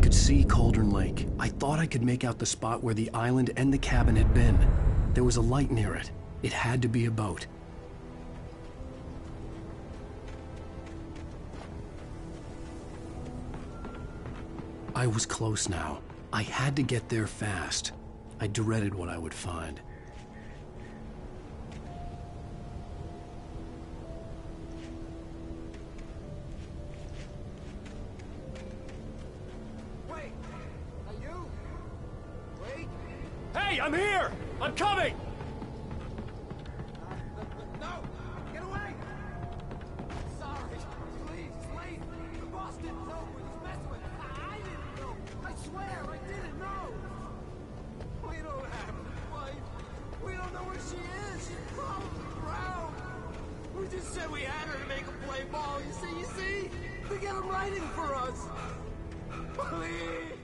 could see Cauldron Lake. I thought I could make out the spot where the island and the cabin had been. There was a light near it. It had to be a boat. I was close now. I had to get there fast. I dreaded what I would find. Wait! Are you? Wait! Hey, I'm here! I'm coming! No! Get away! Sorry. Please, it's late. The boss didn't know who he was messing with. I didn't know. I swear, I didn't know. We don't have a wife. We don't know where she is. She's probably drowned. We just said we had her to make him play ball. You see? To get him writing for us. Please.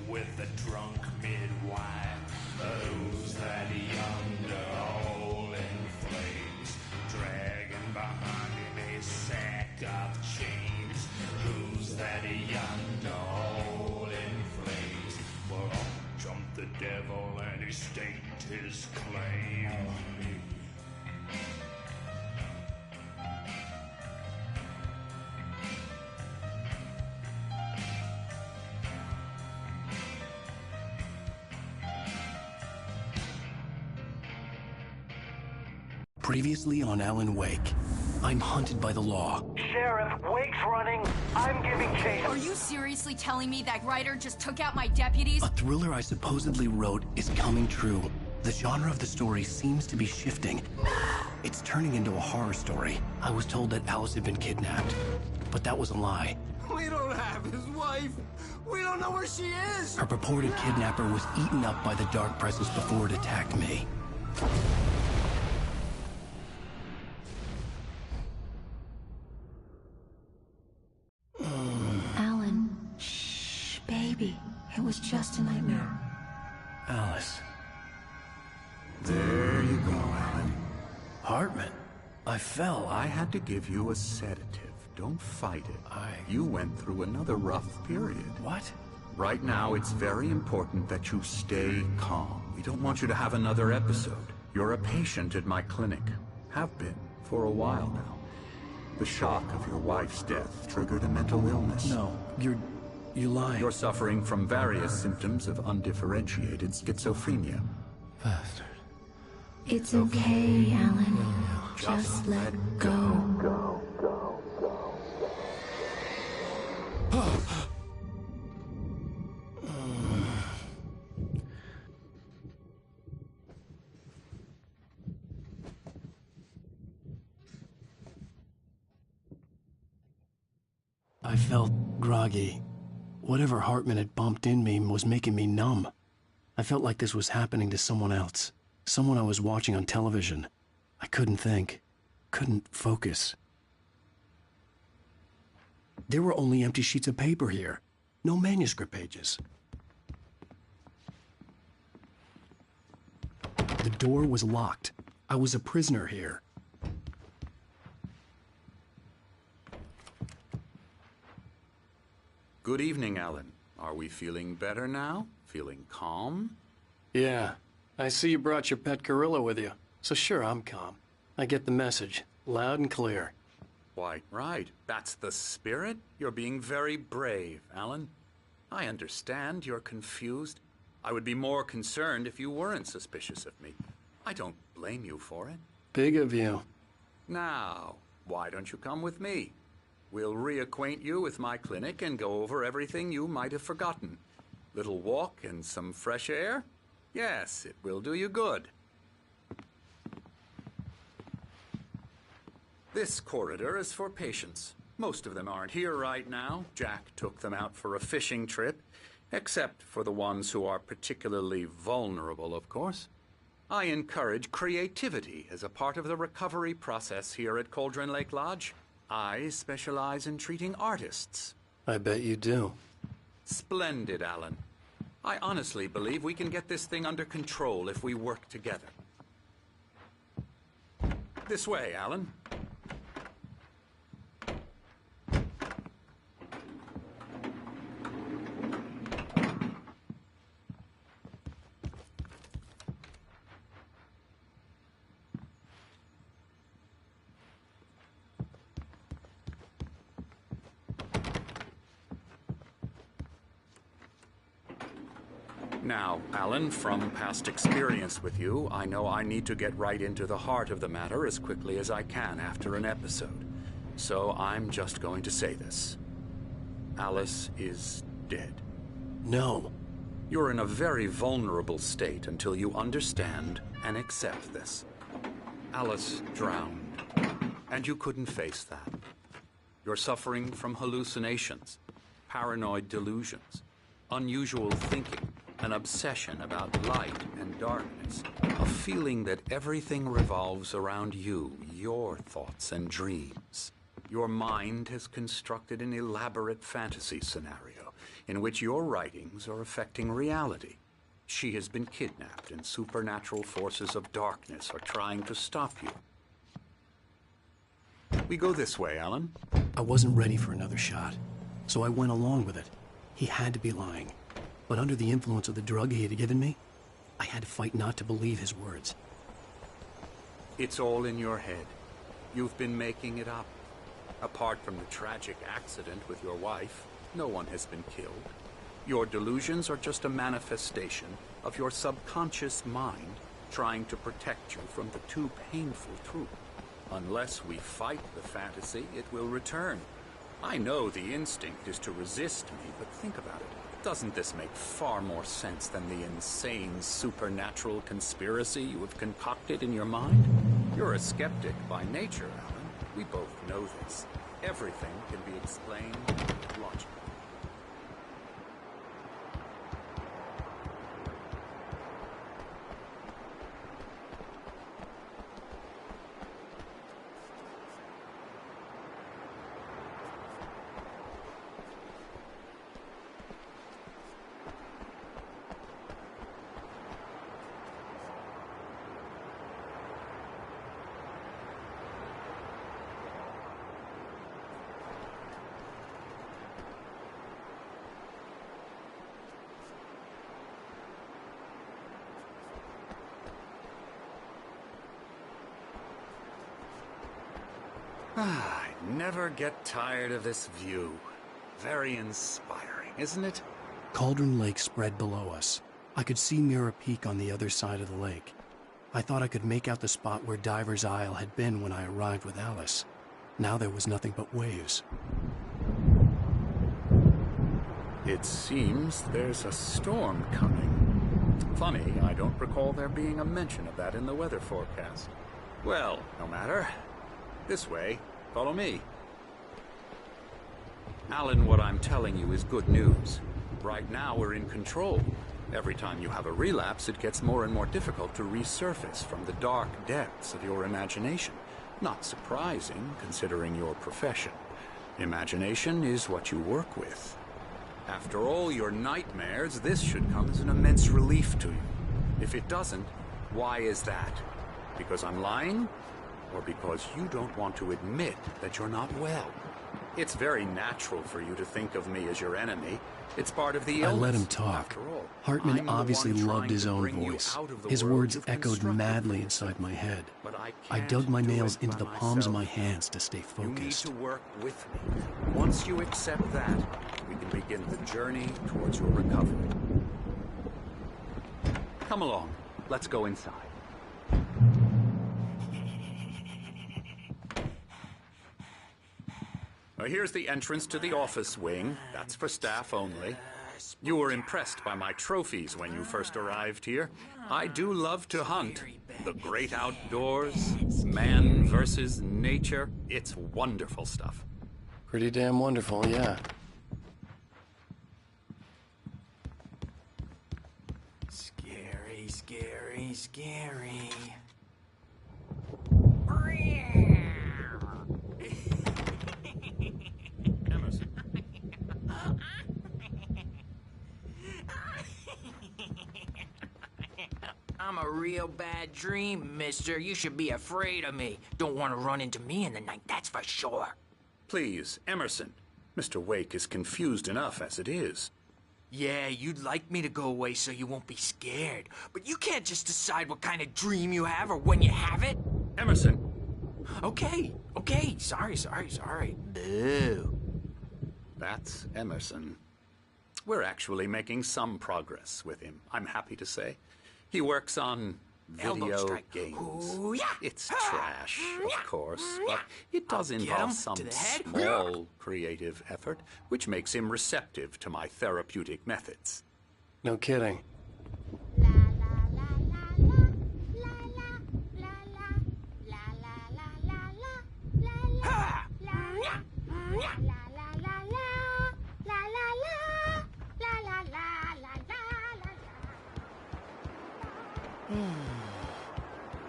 With the drunk midwife, who's that yonder hole in flames, dragging behind him a sack of chains? Who's that yonder hole in flames? Well, up jumped the devil and he staked his claim on me. Previously on Alan Wake, I'm hunted by the law. Sheriff, Wake's running. I'm giving chase. Are you seriously telling me that writer just took out my deputies? A thriller I supposedly wrote is coming true. The genre of the story seems to be shifting. It's turning into a horror story. I was told that Alice had been kidnapped, but that was a lie. We don't have his wife. We don't know where she is. Her purported kidnapper was eaten up by the dark presence before it attacked me. Alan, shh, baby. It was just a nightmare. Alice. There you go, Alan. Hartman. I fell. I had to give you a sedative. Don't fight it. You went through another rough period. What? Right now, it's very important that you stay calm. We don't want you to have another episode. You're a patient at my clinic. Have been for a while now. The shock of your wife's death triggered a mental illness. No, you're lying. You're suffering from various symptoms of undifferentiated schizophrenia. Bastard. It's okay, Alan. Just let go. I felt groggy, Whatever Hartman had bumped in me was making me numb. I felt like this was happening to someone else. Someone I was watching on television. I couldn't think. Couldn't focus. There were only empty sheets of paper here. No manuscript pages. The door was locked. I was a prisoner here. Good evening, Alan. Are we feeling better now? Feeling calm? Yeah. I see you brought your pet gorilla with you. So sure, I'm calm. I get the message. Loud and clear. Why, right. That's the spirit. You're being very brave, Alan. I understand you're confused. I would be more concerned if you weren't suspicious of me. I don't blame you for it. Big of you. Now, why don't you come with me? We'll reacquaint you with my clinic and go over everything you might have forgotten. Little walk and some fresh air? Yes, it will do you good. This corridor is for patients. Most of them aren't here right now. Jack took them out for a fishing trip, except for the ones who are particularly vulnerable, of course. I encourage creativity as a part of the recovery process here at Cauldron Lake Lodge. I specialize in treating artists. I bet you do. Splendid, Alan. I honestly believe we can get this thing under control if we work together. This way, Alan. Now, Alan, from past experience with you, I know I need to get right into the heart of the matter as quickly as I can after an episode. So I'm just going to say this. Alice is dead. No. You're in a very vulnerable state until you understand and accept this. Alice drowned, and you couldn't face that. You're suffering from hallucinations, paranoid delusions, unusual thinking, an obsession about light and darkness, a feeling that everything revolves around you, your thoughts and dreams. Your mind has constructed an elaborate fantasy scenario in which your writings are affecting reality. She has been kidnapped and supernatural forces of darkness are trying to stop you. We go this way, Alan. I wasn't ready for another shot, so I went along with it. He had to be lying. But under the influence of the drug he had given me, I had to fight not to believe his words. It's all in your head. You've been making it up. Apart from the tragic accident with your wife, no one has been killed. Your delusions are just a manifestation of your subconscious mind trying to protect you from the too painful truth. Unless we fight the fantasy, it will return. I know the instinct is to resist me, but think about it. Doesn't this make far more sense than the insane supernatural conspiracy you have concocted in your mind? You're a skeptic by nature, Alan. We both know this. Everything can be explained logically. I never get tired of this view. Very inspiring, isn't it? Cauldron Lake spread below us. I could see Mirror Peak on the other side of the lake. I thought I could make out the spot where Diver's Isle had been when I arrived with Alice. Now there was nothing but waves. It seems there's a storm coming. Funny, I don't recall there being a mention of that in the weather forecast. Well, no matter. This way. Follow me. Alan, what I'm telling you is good news. Right now, we're in control. Every time you have a relapse, it gets more and more difficult to resurface from the dark depths of your imagination. Not surprising, considering your profession. Imagination is what you work with. After all your nightmares, this should come as an immense relief to you. If it doesn't, why is that? Because I'm lying? Or because you don't want to admit that you're not well? It's very natural for you to think of me as your enemy. It's part of the illness. I let him talk. Hartman obviously loved his own voice. His words echoed madly inside my head. I dug my nails into the palms of my hands to stay focused. You need to work with me. Once you accept that, we can begin the journey towards your recovery. Come along. Let's go inside. Here's the entrance to the office wing. That's for staff only. You were impressed by my trophies when you first arrived here. I do love to hunt. The great outdoors, man versus nature. It's wonderful stuff. Pretty damn wonderful, yeah. Scary, scary, scary. Emerson. I'm a real bad dream, mister. You should be afraid of me. Don't want to run into me in the night, that's for sure. Please, Emerson. Mr. Wake is confused enough as it is. Yeah, you'd like me to go away so you won't be scared. But you can't just decide what kind of dream you have or when you have it. Emerson! Okay. Sorry. Boo. That's Emerson. We're actually making some progress with him, I'm happy to say. He works on video games. Ooh, yeah. It's trash, of course, but it does I'll get involve him some to the head. small creative effort, which makes him receptive to my therapeutic methods. No kidding.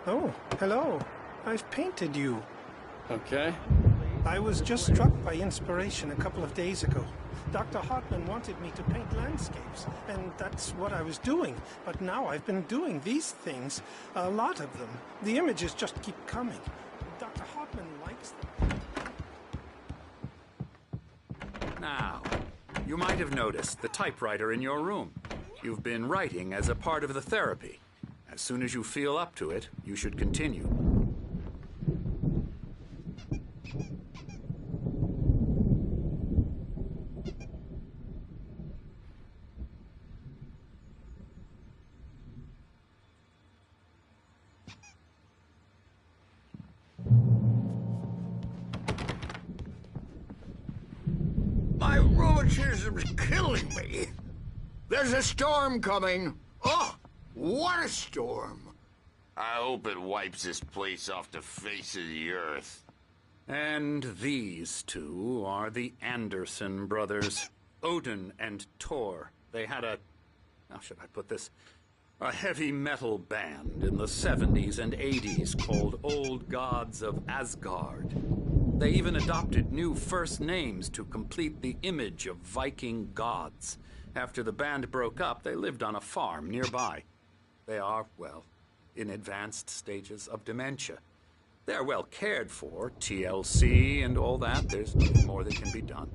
Oh, hello. I've painted you. Okay. I was just struck by inspiration a couple of days ago. Dr. Hartman wanted me to paint landscapes, and that's what I was doing. But now I've been doing these things, a lot of them. The images just keep coming. Dr. Hartman likes them. Now, you might have noticed the typewriter in your room. You've been writing as a part of the therapy. As soon as you feel up to it, you should continue. My rheumatism's killing me. There's a storm coming. Oh, what a storm. I hope it wipes this place off the face of the earth. And these two are the Anderson brothers, Odin and Tor. They had how should I put this? A heavy metal band in the 70s and 80s called Old Gods of Asgard. They even adopted new first names to complete the image of Viking gods. After the band broke up, they lived on a farm nearby. They are, well, in advanced stages of dementia. They're well cared for, TLC and all that. There's nothing more that can be done.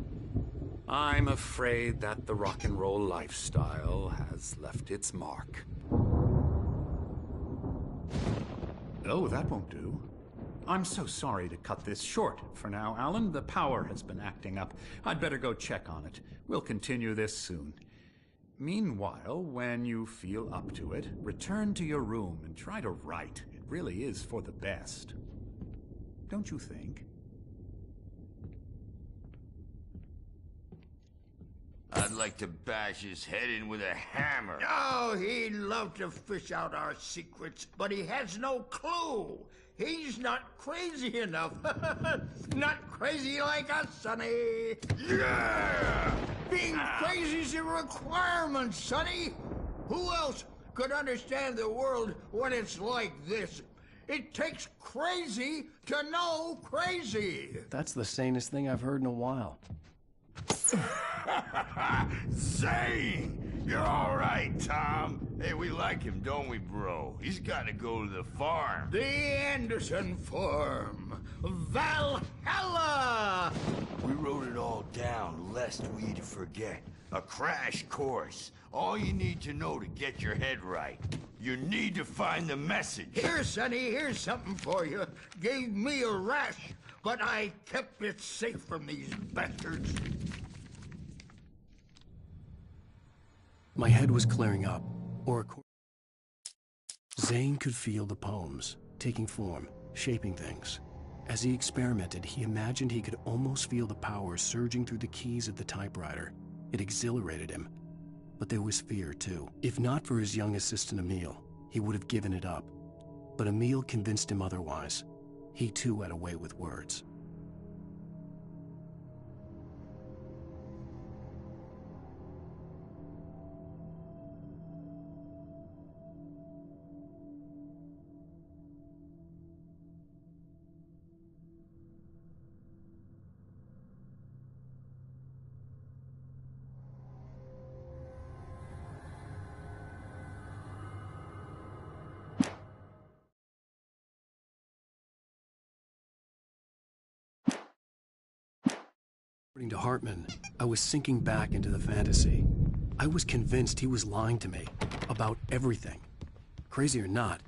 I'm afraid that the rock and roll lifestyle has left its mark. Oh, that won't do. I'm so sorry to cut this short for now, Alan. The power has been acting up. I'd better go check on it. We'll continue this soon. Meanwhile, when you feel up to it, return to your room and try to write. It really is for the best. Don't you think? I'd like to bash his head in with a hammer. Oh, he'd love to fish out our secrets, but he has no clue. He's not crazy enough. Not crazy like us, Sonny. Yeah! Being crazy's a requirement, Sonny. Who else could understand the world when it's like this? It takes crazy to know crazy. That's the sanest thing I've heard in a while. Zane! You're all right, Tom. Hey, we like him, don't we, bro? He's got to go to the farm. The Anderson Farm. Valhalla! We wrote it all down, lest we forget. A crash course. All you need to know to get your head right. You need to find the message. Here, Sonny, here's something for you. Gave me a rash, but I kept it safe from these bastards. My head was clearing up, or Zane could feel the poems, taking form, shaping things. As he experimented, he imagined he could almost feel the power surging through the keys of the typewriter. It exhilarated him. But there was fear, too. If not for his young assistant Emil, he would have given it up. But Emil convinced him otherwise. He, too, had a way with words. According to Hartman, I was sinking back into the fantasy. I was convinced he was lying to me about everything. Crazy or not,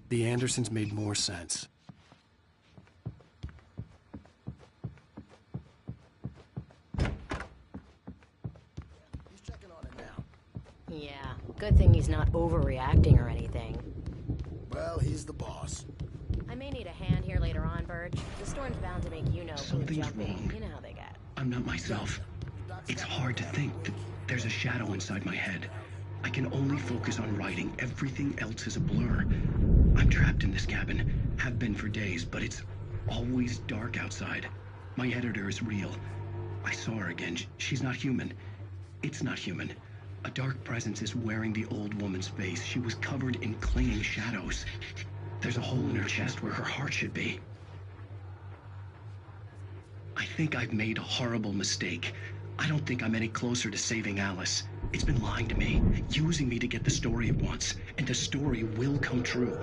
the Andersons made more sense. He's checking on it now. Yeah, good thing he's not overreacting or anything. Well, he's the boss. I may need a hand here later on, Birch. The storm's bound to make you know Something's jumping. wrong. You know how they get. I'm not myself. It's hard to think that there's a shadow inside my head. I can only focus on writing. Everything else is a blur. I'm trapped in this cabin. Have been for days, but it's always dark outside. My editor is real. I saw her again. She's not human. It's not human. A dark presence is wearing the old woman's face. She was covered in clinging shadows. There's a hole in her chest where her heart should be. I think I've made a horrible mistake. I don't think I'm any closer to saving Alice. It's been lying to me, using me to get the story it wants, and the story will come true.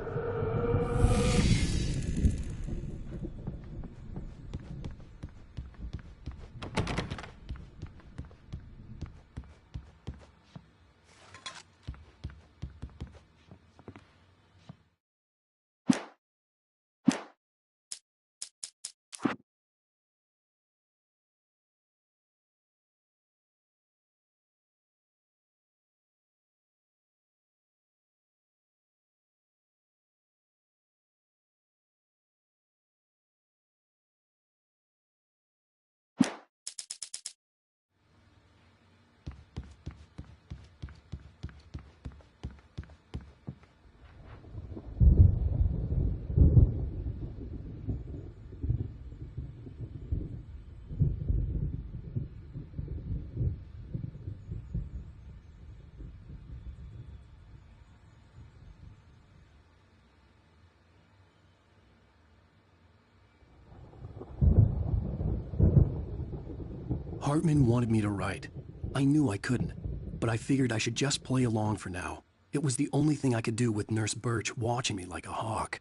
Hartman wanted me to write. I knew I couldn't, but I figured I should just play along for now. It was the only thing I could do with Nurse Birch watching me like a hawk.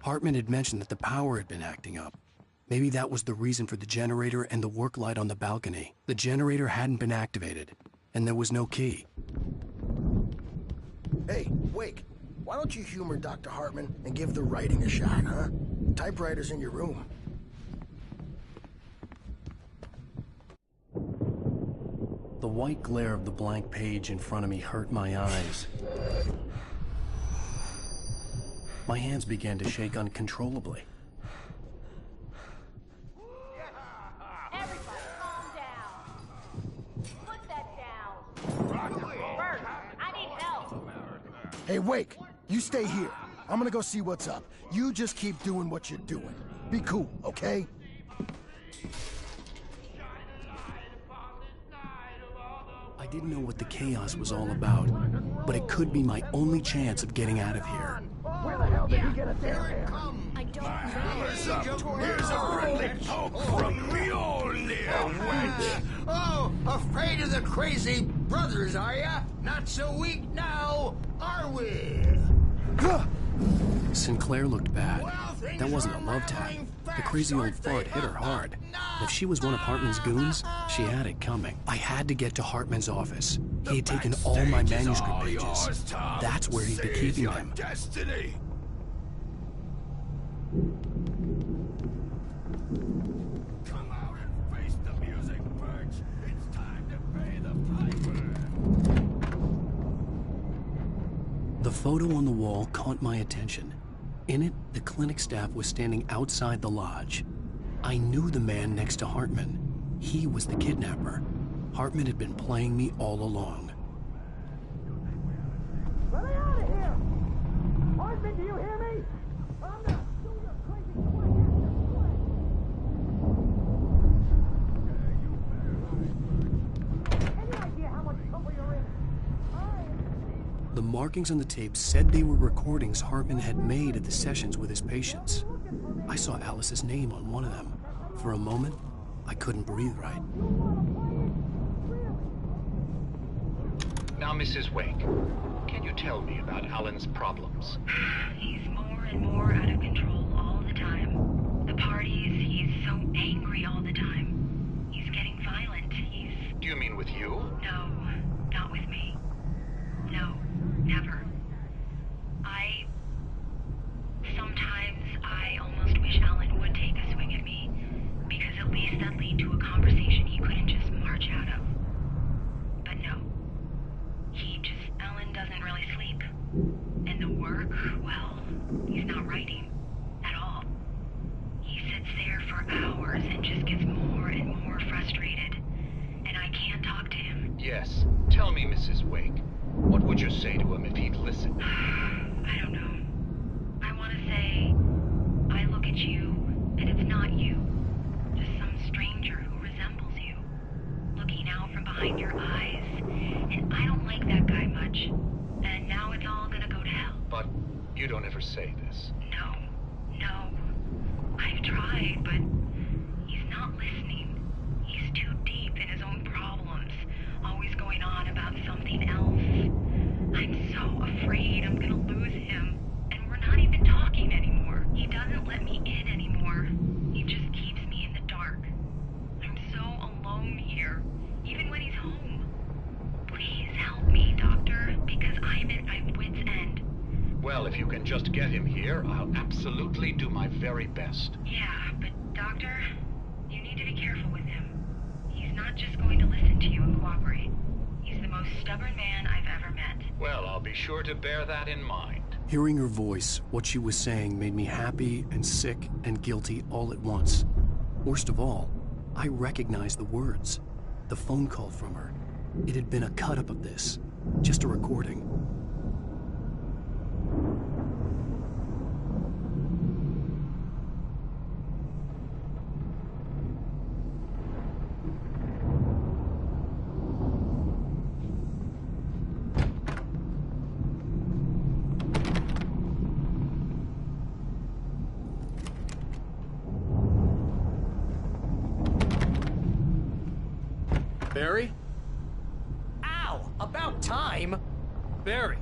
Hartman had mentioned that the power had been acting up. Maybe that was the reason for the generator and the work light on the balcony. The generator hadn't been activated, and there was no key. Hey, Wake. Why don't you humor Dr. Hartman and give the writing a shot, huh? Typewriter's in your room. The white glare of the blank page in front of me hurt my eyes. My hands began to shake uncontrollably. Everybody calm down. Put that down. Hey, Wake, you stay here. I'm gonna go see what's up. You just keep doing what you're doing. Be cool, okay? I didn't know what the chaos was all about, but it could be my only chance of getting out of here. Where the hell did he get it there? I don't know. Here's a friendly poke from Mjolnir, wench. Oh, afraid of the crazy brothers, are ya? Not so weak now, are we? Sinclair looked bad. That wasn't a love tap. The crazy old fart hit her hard. If she was one of Hartman's goons, she had it coming. I had to get to Hartman's office. He had taken all my manuscript pages. That's where he'd be keeping them. Destiny. Come out and face the music, Birch. It's time to pay the piper. The photo on the wall caught my attention. In it, the clinic staff was standing outside the lodge. I knew the man next to Hartman. He was the kidnapper. Hartman had been playing me all along. Let me out of here! Hartman, do you hear me? I'm not doing your crazy Any idea how much trouble you're in? The markings on the tape said they were recordings Hartman had made at the sessions with his patients. I saw Alice's name on one of them. For a moment, I couldn't breathe right. Now, Mrs. Wake, can you tell me about Alan's problems? He's more and more out of control all the time. The parties, he's so angry all the time. He's getting violent. Do you mean with you? No, not with me. No, never. Sometimes I almost wish Alan would take a swing at me, because at least that'd lead to a conversation he couldn't just march out of. But no. Alan doesn't really sleep. And the work, well, he's not writing at all. He sits there for hours and just gets more and more frustrated. And I can't talk to him. Yes. Tell me, Mrs. Wake, what would you say to him if he'd listen? I don't know. I want to say, I look at you, and it's not you. Just some stranger who resembles you. Looking out from behind your eyes. And I don't like that guy much. And now it's all gonna go to hell. But you don't ever say this. No. I've tried, but he's not listening. He's too deep in his own problems. Always going on about something else. I'm so afraid I'm gonna lose him. And we're not even talking anymore. He doesn't let me in anymore. He just keeps me in the dark. I'm so alone here, even when he's home. Please help me, Doctor, because I'm at my wit's end. Well, if you can just get him here, I'll absolutely do my very best. Yeah, but Doctor, you need to be careful with him. He's not just going to listen to you and cooperate. He's the most stubborn man I've ever met. Well, I'll be sure to bear that in mind. Hearing her voice, what she was saying made me happy and sick and guilty all at once. Worst of all, I recognized the words. The phone call from her. It had been a cut-up of this. Just a recording. Barry? Ow! About time! Barry,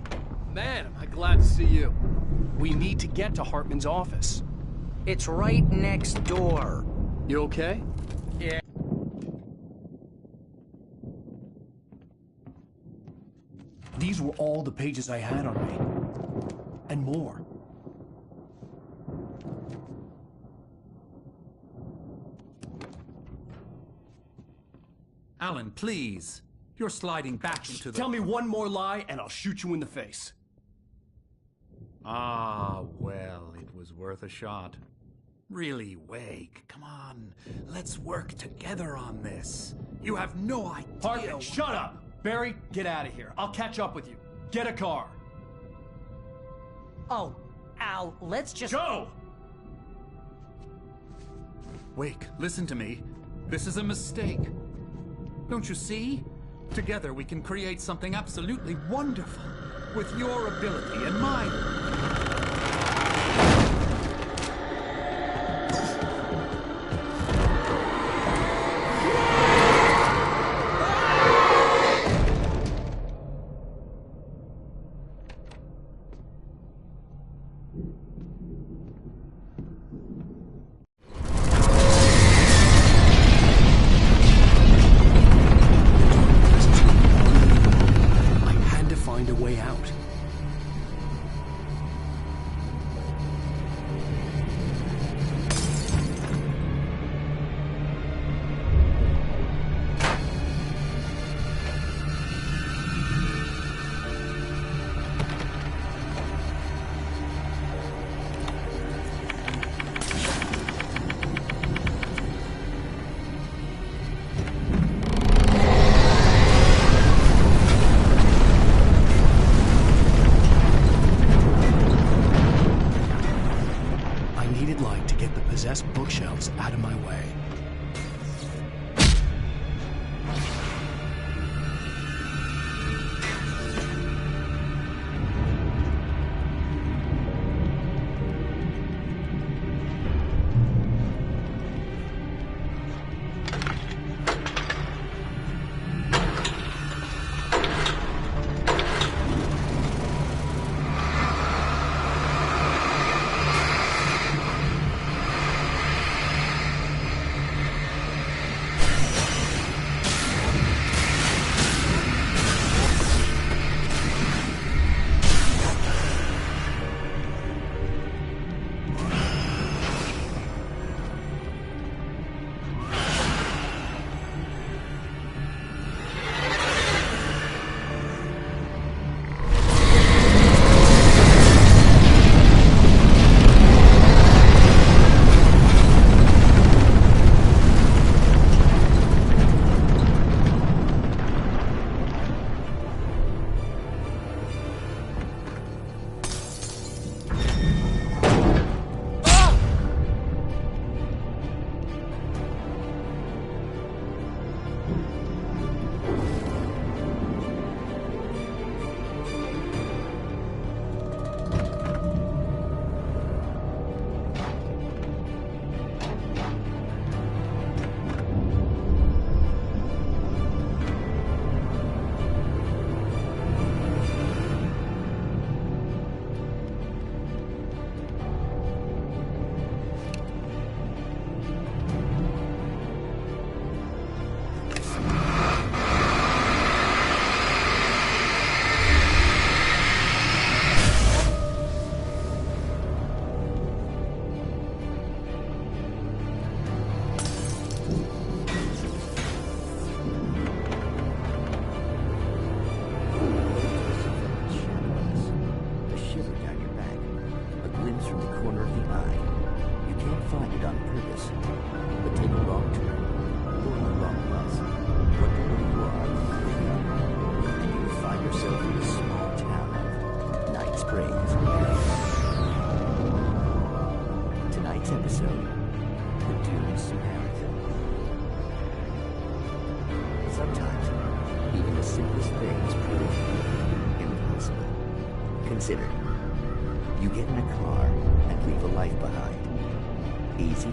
man, am I glad to see you. We need to get to Hartman's office. It's right next door. You okay? Yeah. These were all the pages I had on me. And more. Alan, please. You're sliding back into the... Tell me one more lie and I'll shoot you in the face. Ah, well, it was worth a shot. Really, Wake, come on. Let's work together on this. You have no idea... Hartman, shut up! Barry, get out of here. I'll catch up with you. Get a car. Oh, Al, let's just... Joe! Wake, listen to me. This is a mistake. Don't you see? Together we can create something absolutely wonderful. With your ability and mine. Find a way out. Possessed bookshelves out of my way. Consider, you get in a car and leave a life behind. Easy?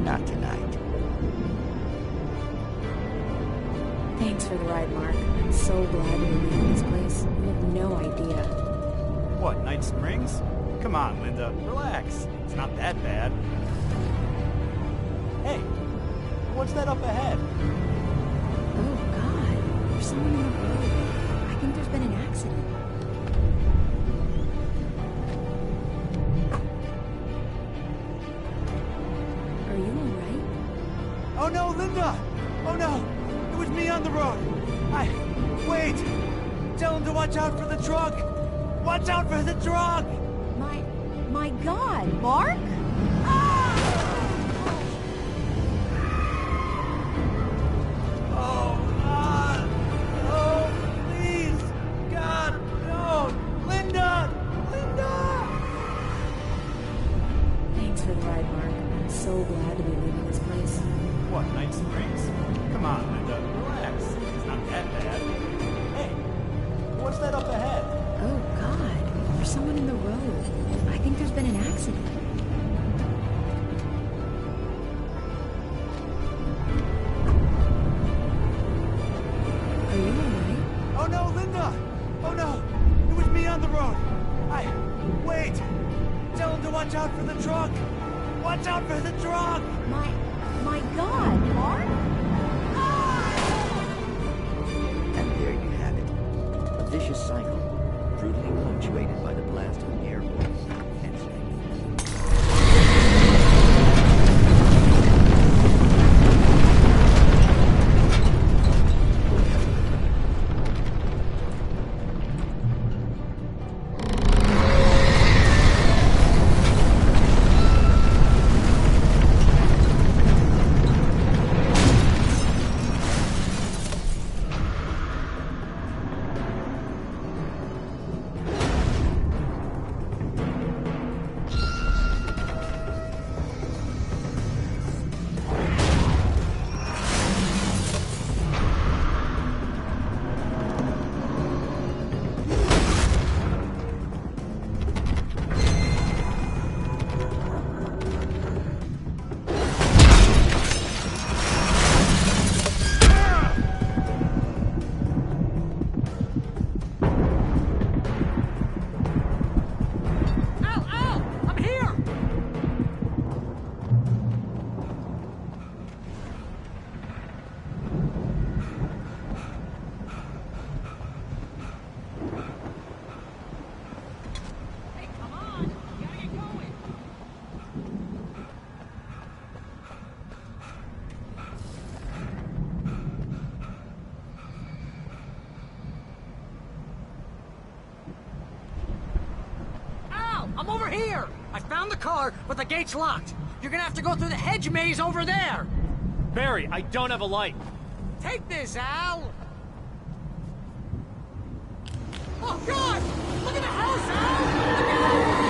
Not tonight. Thanks for the ride, Mark. I'm so glad we're leaving this place. You have no idea. What, Night Springs? Come on, Linda, relax. It's not that bad. Hey, what's that up ahead? Oh, God. There's someone in the road. I think there's been an accident. Are you alright? Oh no, Linda! Oh no! It was me on the road! Wait! Tell him to watch out for the truck! Watch out for the truck! My God, Mark? Oh, God! Oh, please! God, no! Linda! Linda! listening. Are you alright? Oh no, Linda! Oh no! It was me on the road! Wait! Tell him to watch out for the truck! Watch out for the truck! My God, Mark? And there you have it. A vicious cycle, brutally punctuated by the blast of an air horn and I'm over here! I found the car, but the gate's locked. You're gonna have to go through the hedge maze over there! Barry, I don't have a light. Take this, Al! Oh, God! Look at the house, Al! Look out!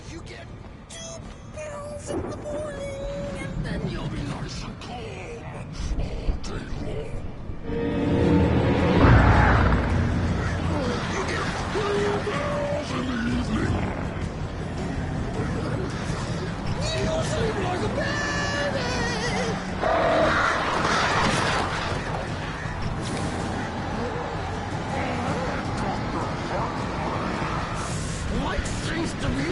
You get 2 pills in the morning, and then you'll be nice and calm all day long. You get 3 pills in the evening. You'll sleep like a baby. Life seems to be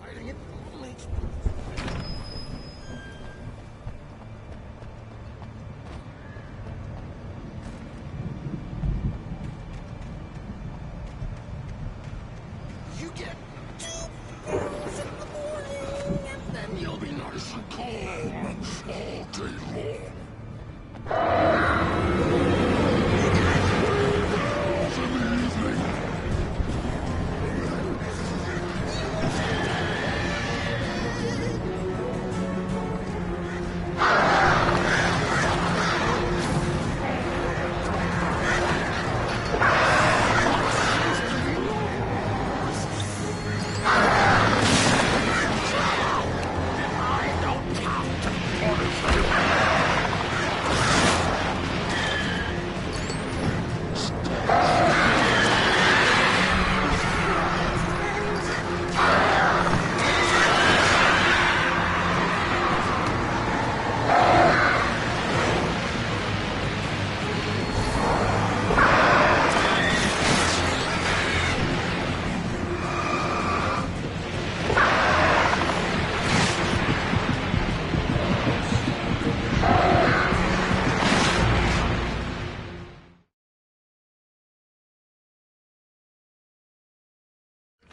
fighting it. You get 2 pills in the morning, and then you'll be nice and calm all day long. You get 3 pills in the evening.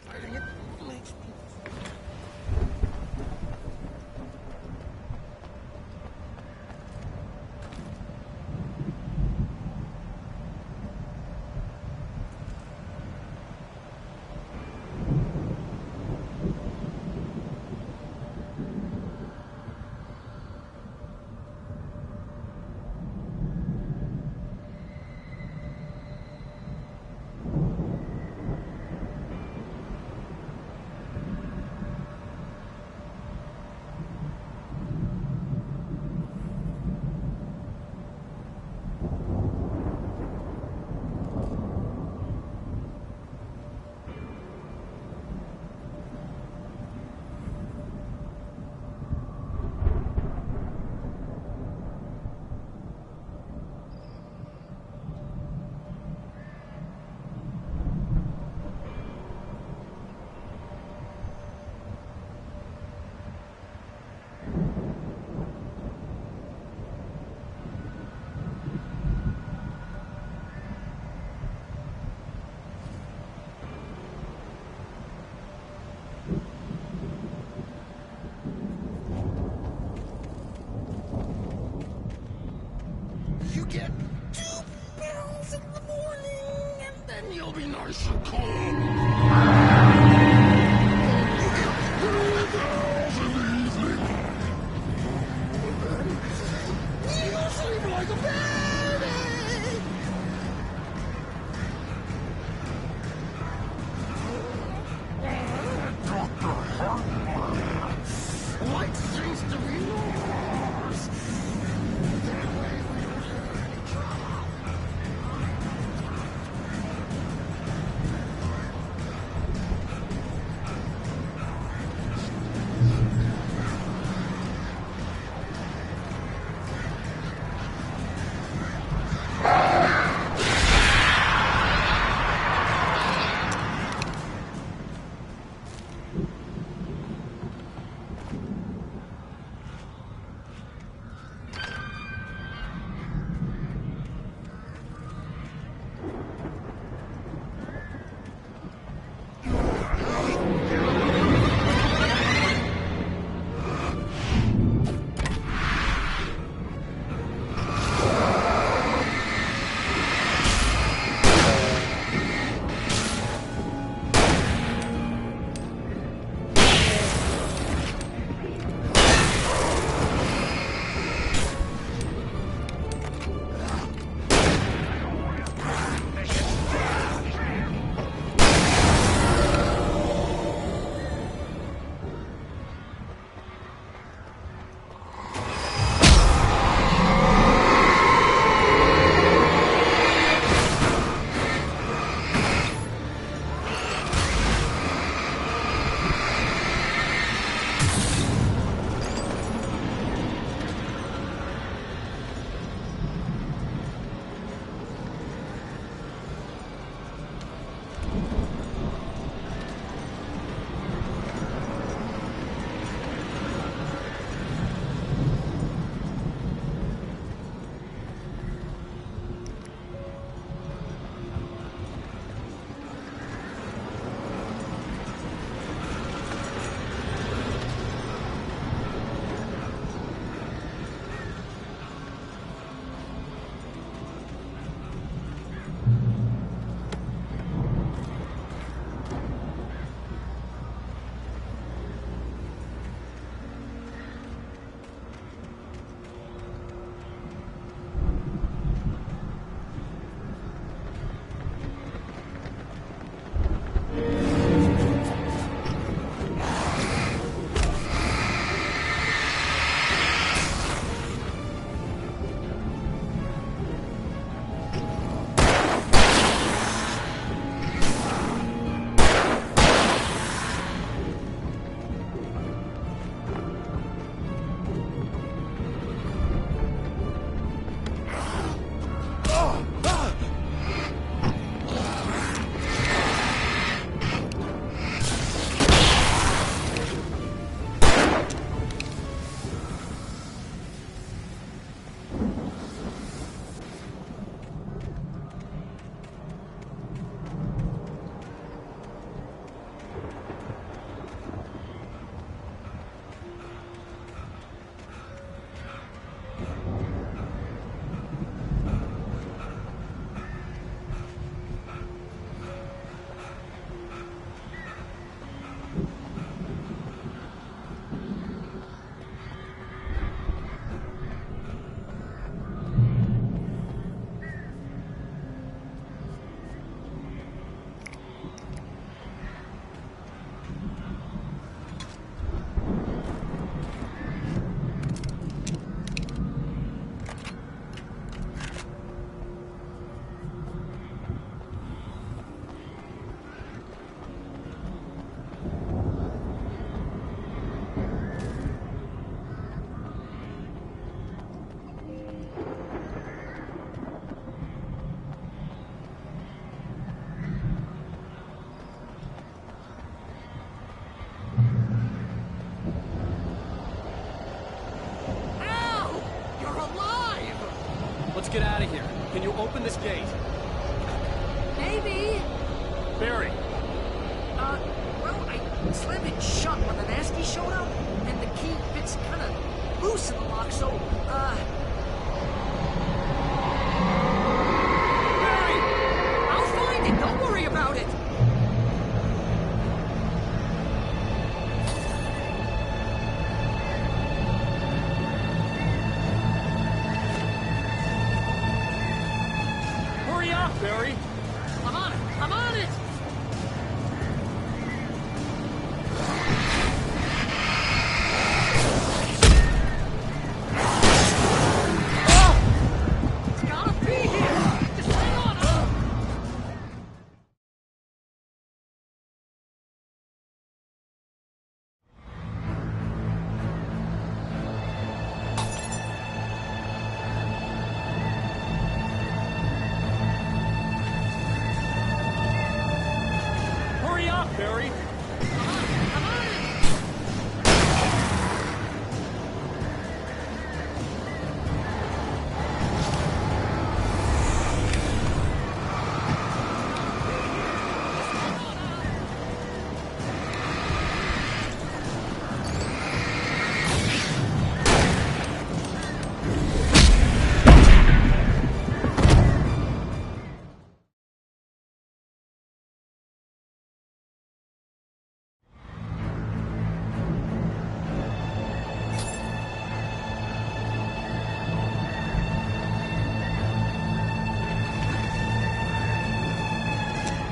Fighting it makes me... You get 2 pills in the morning, and then you'll be nice and calm. You get 3 pills in the evening. You'll sleep like a baby. Dr. Hartman. Light seems to be lost. That way we don't have any trouble. get out of here. Can you open this gate? Maybe. Barry. Well, I slammed it shut when the nasty showed up, and the key fits kind of loose in the lock, so, Barry! I'll find it, don't worry about it! Hurry up, Barry! I'm on it! I'm on it! It's gotta be here! Just hang on! Hurry up, Barry! I'm on it!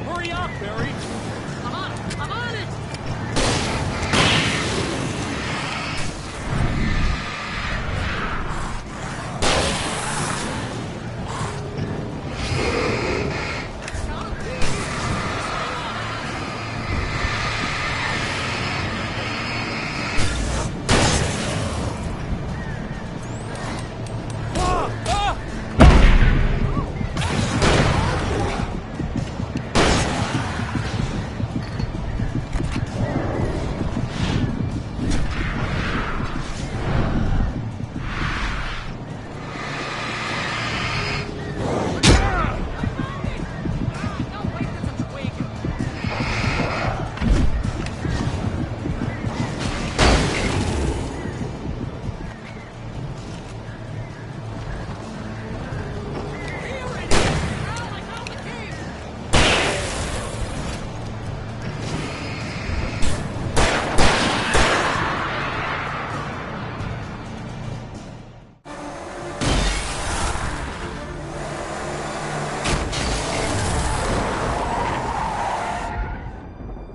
Hurry up, Barry! I'm on it! I'm on it!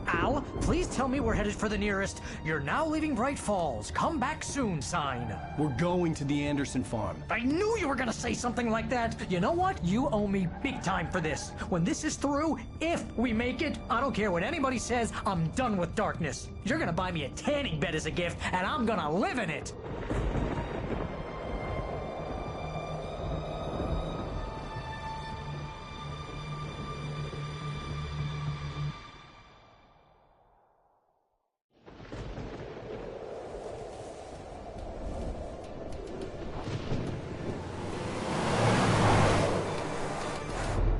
Al, please tell me we're headed for the nearest "You're now leaving Bright Falls. Come back soon" sign. We're going to the Anderson farm. I knew you were gonna say something like that. You know what? You owe me big time for this. When this is through, if we make it, I don't care what anybody says, I'm done with darkness. You're gonna buy me a tanning bed as a gift, and I'm gonna live in it.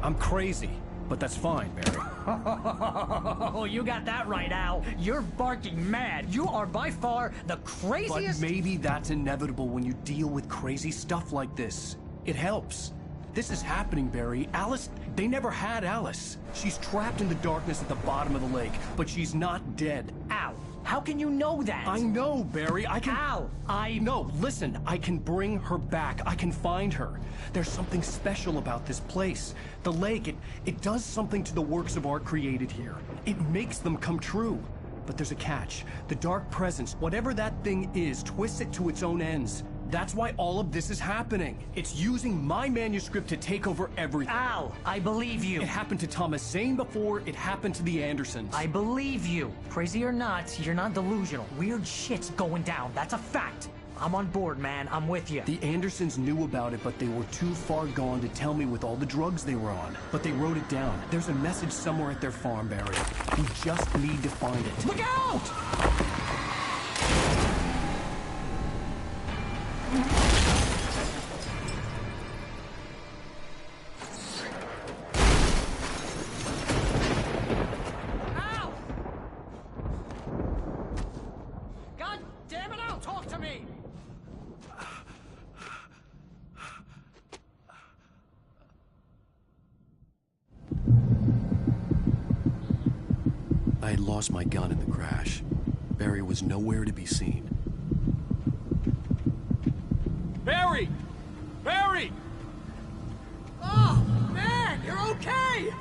I'm crazy, but that's fine, Barry. Oh, you got that right, Al. You're barking mad. You are by far the craziest. But maybe that's inevitable when you deal with crazy stuff like this. It helps. This is happening, Barry. Alice, they never had Alice. She's trapped in the darkness at the bottom of the lake, but she's not dead. Al, how can you know that? I know, Barry. I can... Al, No, listen. I can bring her back. I can find her. There's something special about this place. The lake, it does something to the works of art created here. It makes them come true. But there's a catch. The dark presence, whatever that thing is, twists it to its own ends. That's why all of this is happening. It's using my manuscript to take over everything. Al, I believe you. It happened to Thomas Zane before, it happened to the Andersons. I believe you. Crazy or not, you're not delusional. Weird shit's going down. That's a fact. I'm on board, man. I'm with you. The Andersons knew about it, but they were too far gone to tell me with all the drugs they were on. But they wrote it down. There's a message somewhere at their farm, Barry. We just need to find it. Look out! I had lost my gun in the crash. Barry was nowhere to be seen. Barry! Barry! Oh, man, you're okay!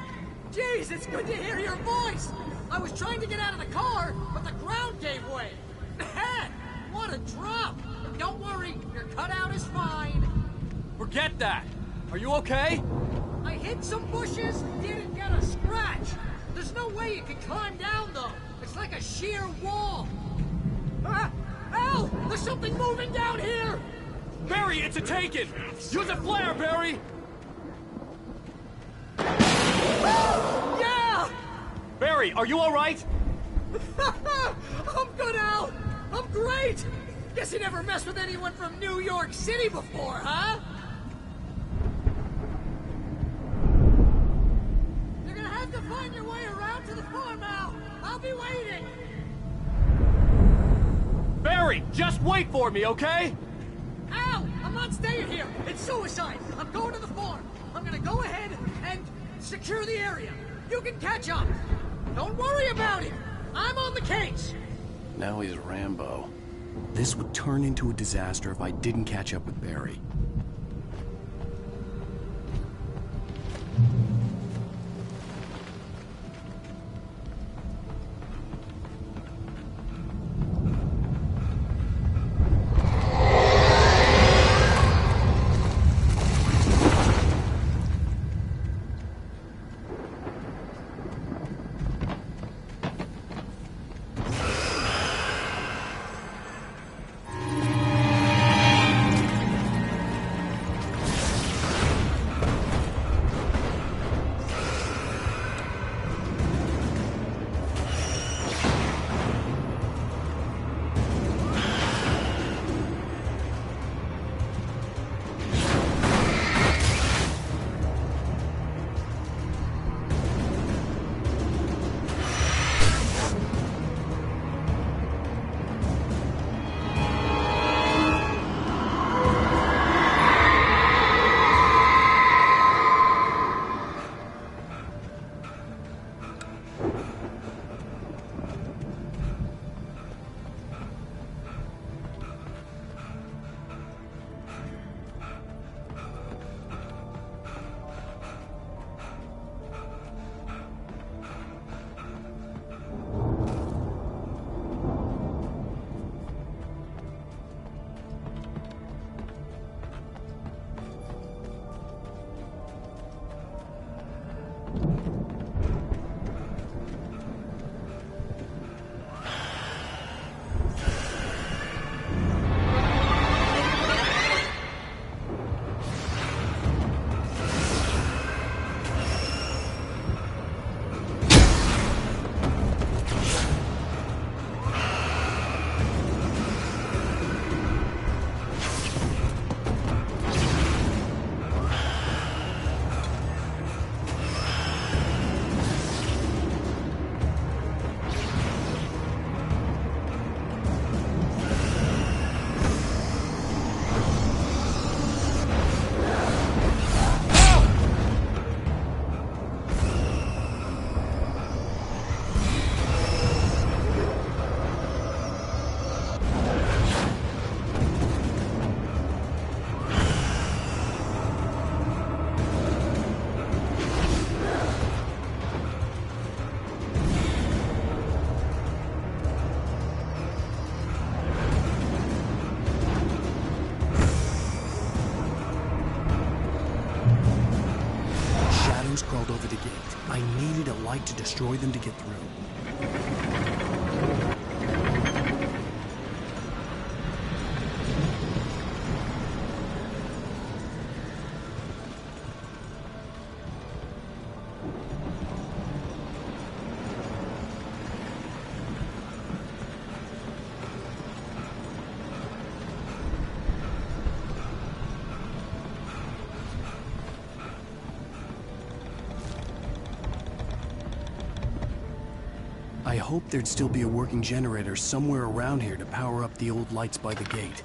Jeez, it's good to hear your voice! I was trying to get out of the car, but the ground gave way. Man, what a drop! Don't worry, your cutout is fine. Forget that! Are you okay? I hit some bushes, didn't get a scratch. There's no way you can climb down, though. It's like a sheer wall. Al! There's something moving down here! Barry, it's a taken! Use a flare, Barry! Yeah! Barry, are you alright? I'm good, Al! I'm great! Guess you never messed with anyone from New York City before, huh? You're gonna have to find your way around to the farm, Al! I'll be waiting! Barry, just wait for me, okay? Al! I'm not staying here! It's suicide! I'm going to the farm! I'm gonna go ahead and secure the area! You can catch up! Don't worry about it! I'm on the case! Now he's Rambo. This would turn into a disaster if I didn't catch up with Barry. Crawled over the gate. I needed a light to destroy them to get through. I hoped there'd still be a working generator somewhere around here to power up the old lights by the gate.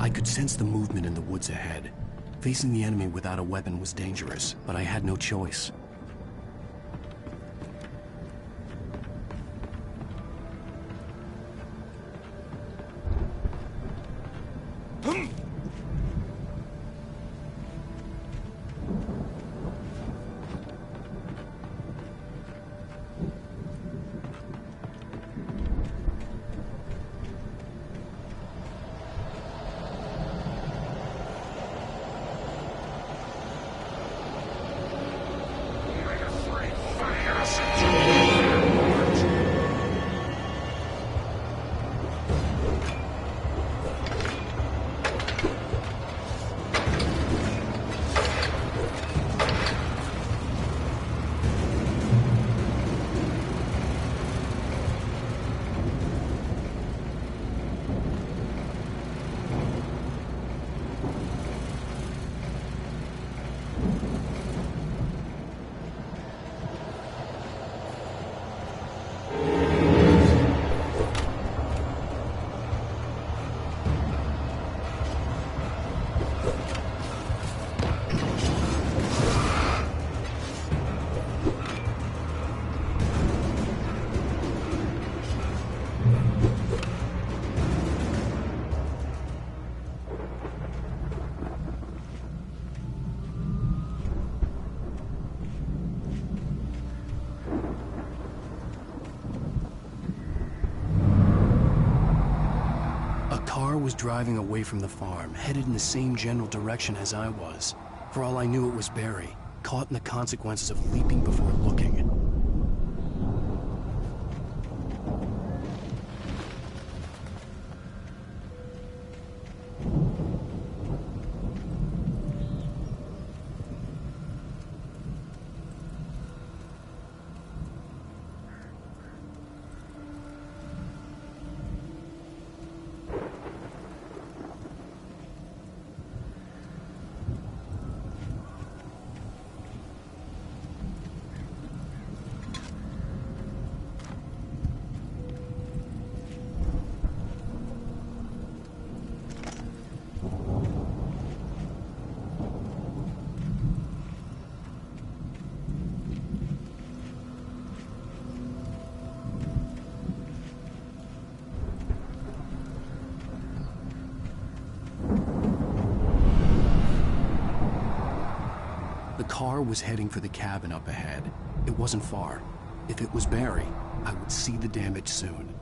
I could sense the movement in the woods ahead. Facing the enemy without a weapon was dangerous, but I had no choice. Was driving away from the farm, headed in the same general direction as I was. For all I knew, it was Barry, caught in the consequences of leaping before looking. The car was heading for the cabin up ahead. It wasn't far. If it was Barry, I would see the damage soon.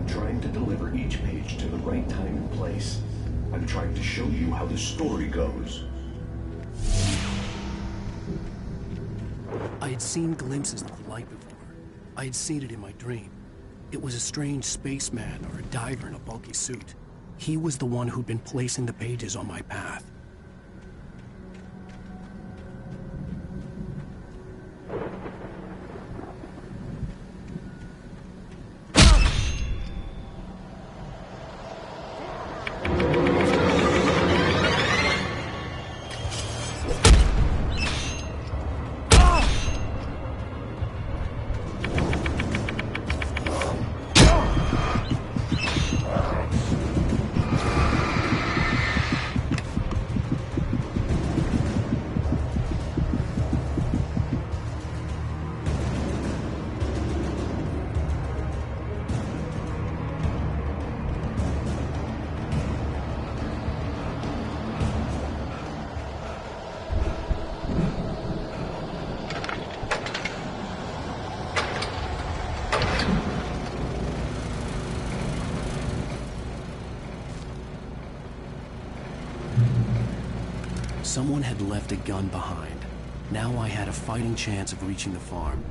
Trying to deliver each page to the right time and place. I'm trying to show you how the story goes. I had seen glimpses of the light before. I had seen it in my dream. It was a strange spaceman or a diver in a bulky suit. He was the one who'd been placing the pages on my path. Someone had left a gun behind. Now I had a fighting chance of reaching the farm.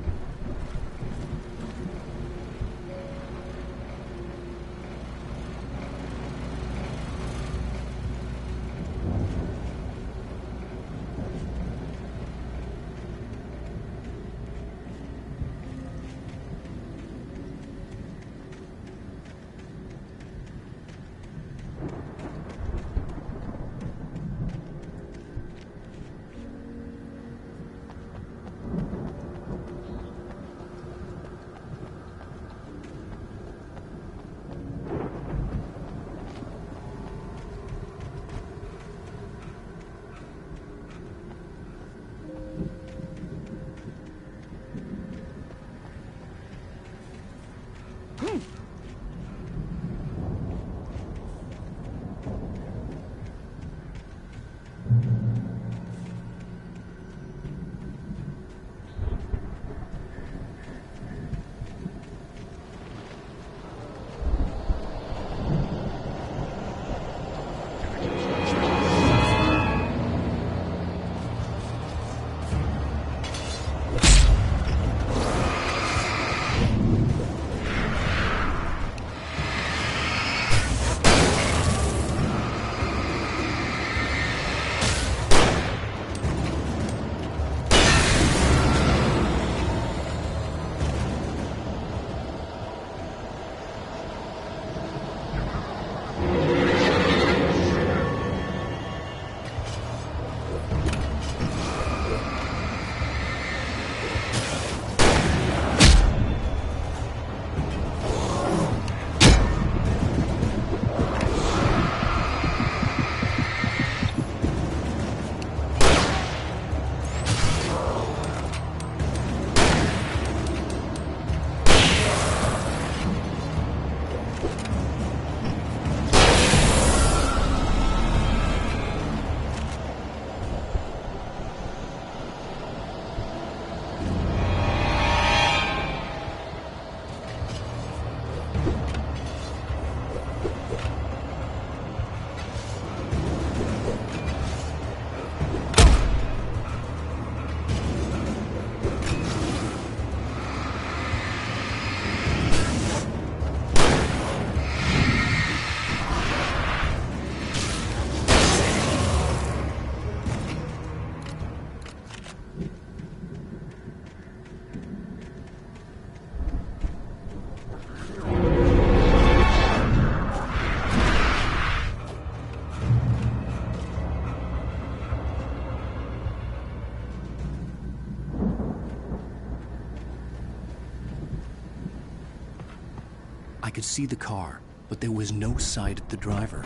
I could see the car, but there was no sight of the driver.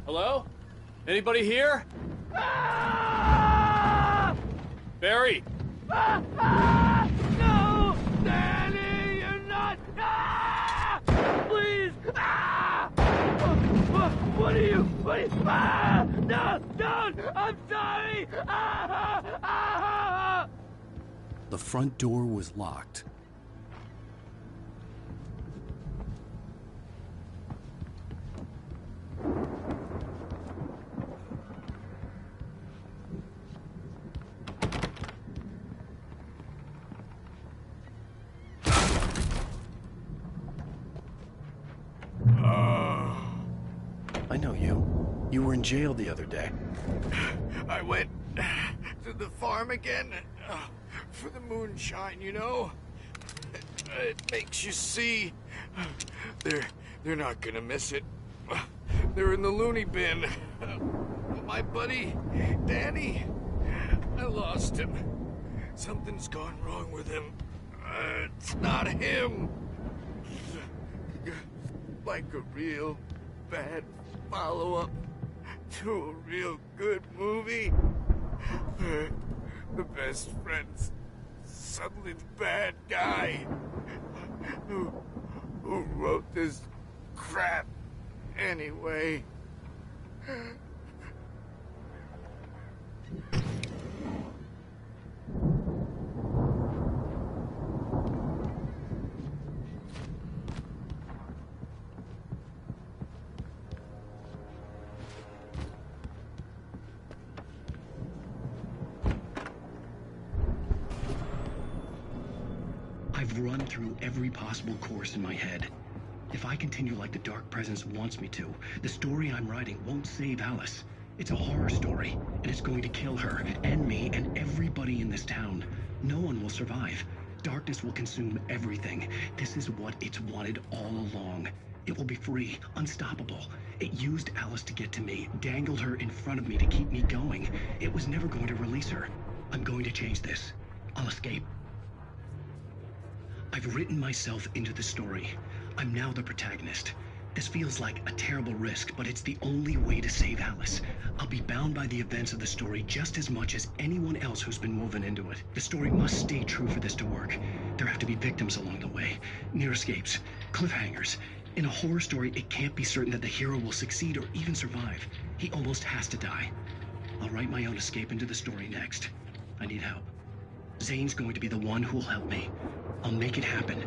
Hello? Anybody here? Barry! No! Danny, you're not! Please! What are you? No! Don't! I'm sorry! The front door was locked. I know you. You were in jail the other day. I went to the farm again for the moonshine, you know? It makes you see. They're not gonna miss it. They're in the loony bin. My buddy, Danny, I lost him. Something's gone wrong with him. It's not him. Like a real bad follow-up to a real good movie. The best friend's suddenly the bad guy who wrote this crap anyway. I've run through every possible course in my head. If I continue like the Dark Presence wants me to, the story I'm writing won't save Alice. It's a horror story, and it's going to kill her, and me, and everybody in this town. No one will survive. Darkness will consume everything. This is what it's wanted all along. It will be free, unstoppable. It used Alice to get to me, dangled her in front of me to keep me going. It was never going to release her. I'm going to change this. I'll escape. I've written myself into the story. I'm now the protagonist. This feels like a terrible risk, but it's the only way to save Alice. I'll be bound by the events of the story just as much as anyone else who's been woven into it. The story must stay true for this to work. There have to be victims along the way, near escapes, cliffhangers. In a horror story, it can't be certain that the hero will succeed or even survive. He almost has to die. I'll write my own escape into the story next. I need help. Zane's going to be the one who'll help me. I'll make it happen.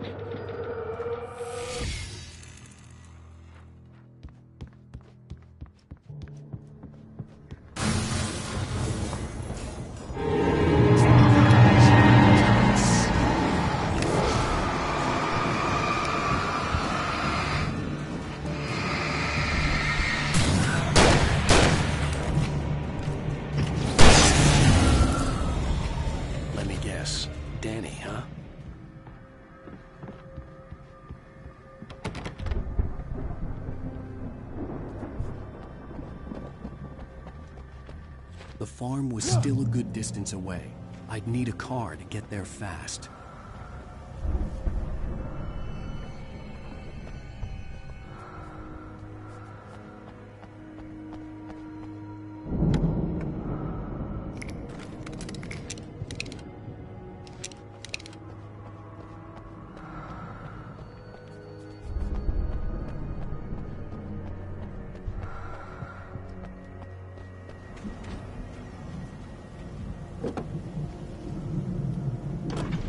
Let me guess. Danny, huh? The farm was still a good distance away. I'd need a car to get there fast.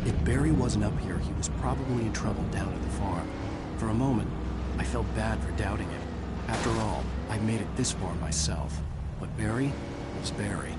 If Barry wasn't up here, he was probably in trouble down at the farm. For a moment, I felt bad for doubting him. After all, I made it this far myself. But Barry was Barry.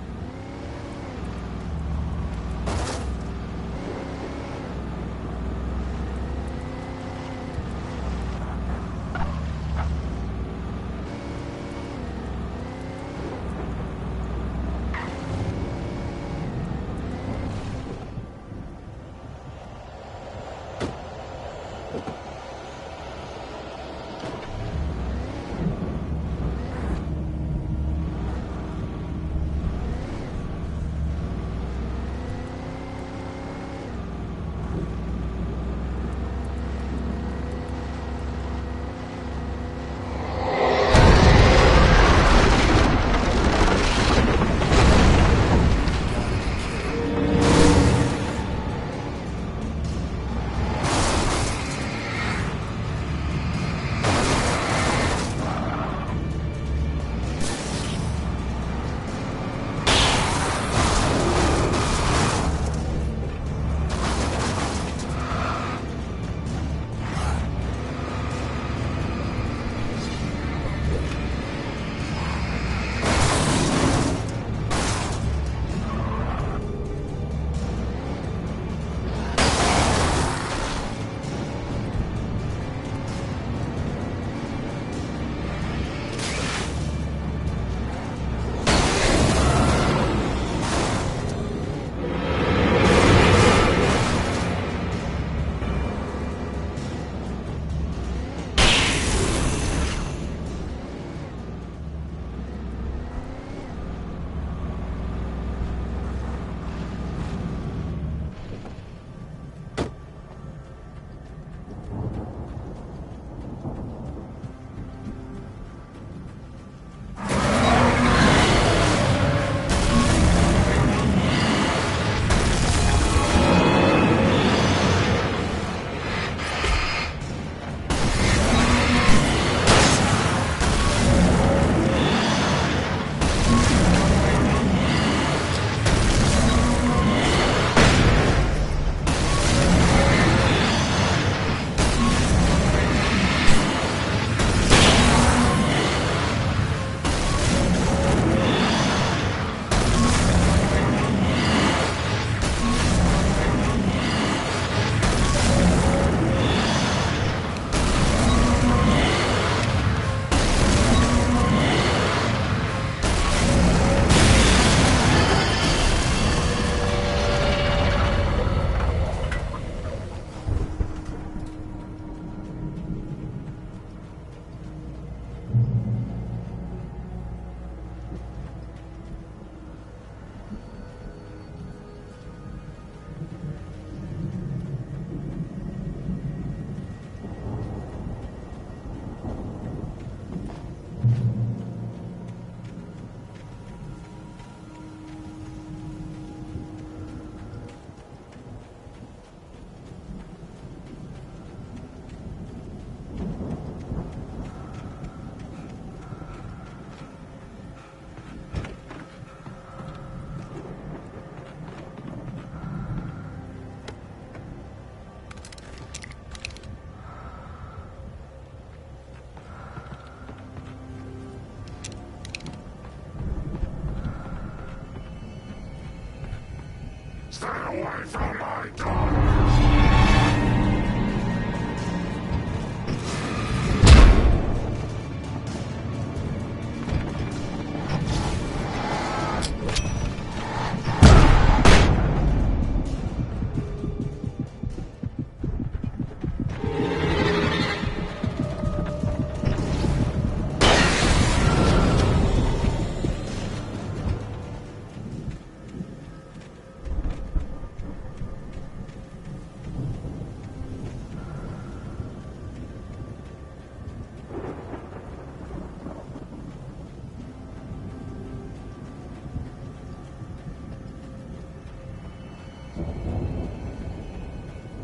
away from my daughter!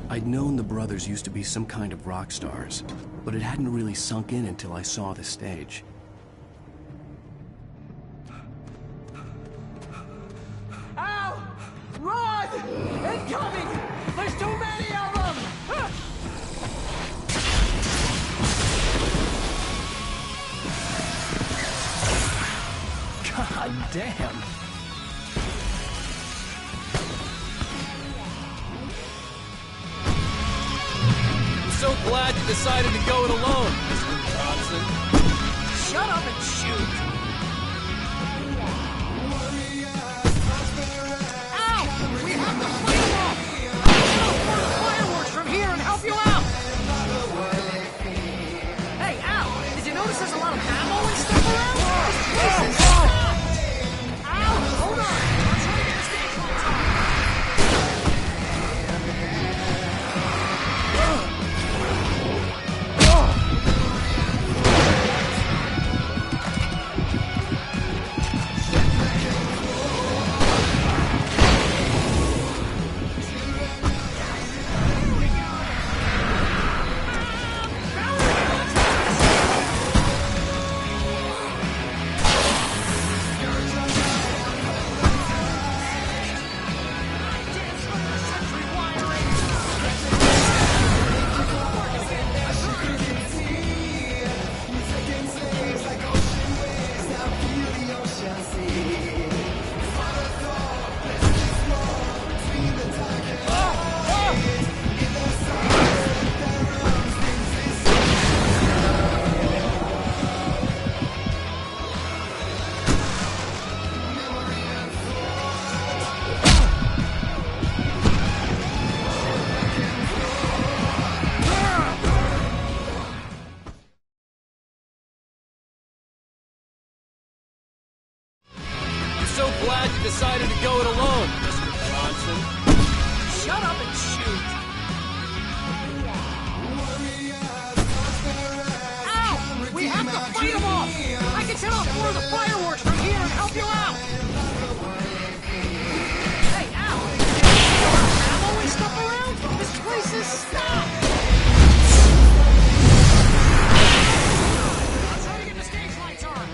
I'd known the brothers used to be some kind of rock stars, but it hadn't really sunk in until I saw the stage. Ow! Run! Incoming! There's too many of them! God damn! So glad you decided to go it alone, Mr. Johnson. Shut up and shoot! Ow! We have to fight them off! I'll pour the fireworks from here and help you out! Hey, Al! Did you notice there's a lot of ammo and stuff around? Ow! Hold on! I'm trying to get the stage lights on! So glad you decided to go it alone, Mr. Johnson. Shut up and shoot! Ow! We have to fight them off! I can set off more of the fireworks from here and help you out! Hey, Al! Ammo and stuff around? This place is stopped! I'm trying to get the stage lights on!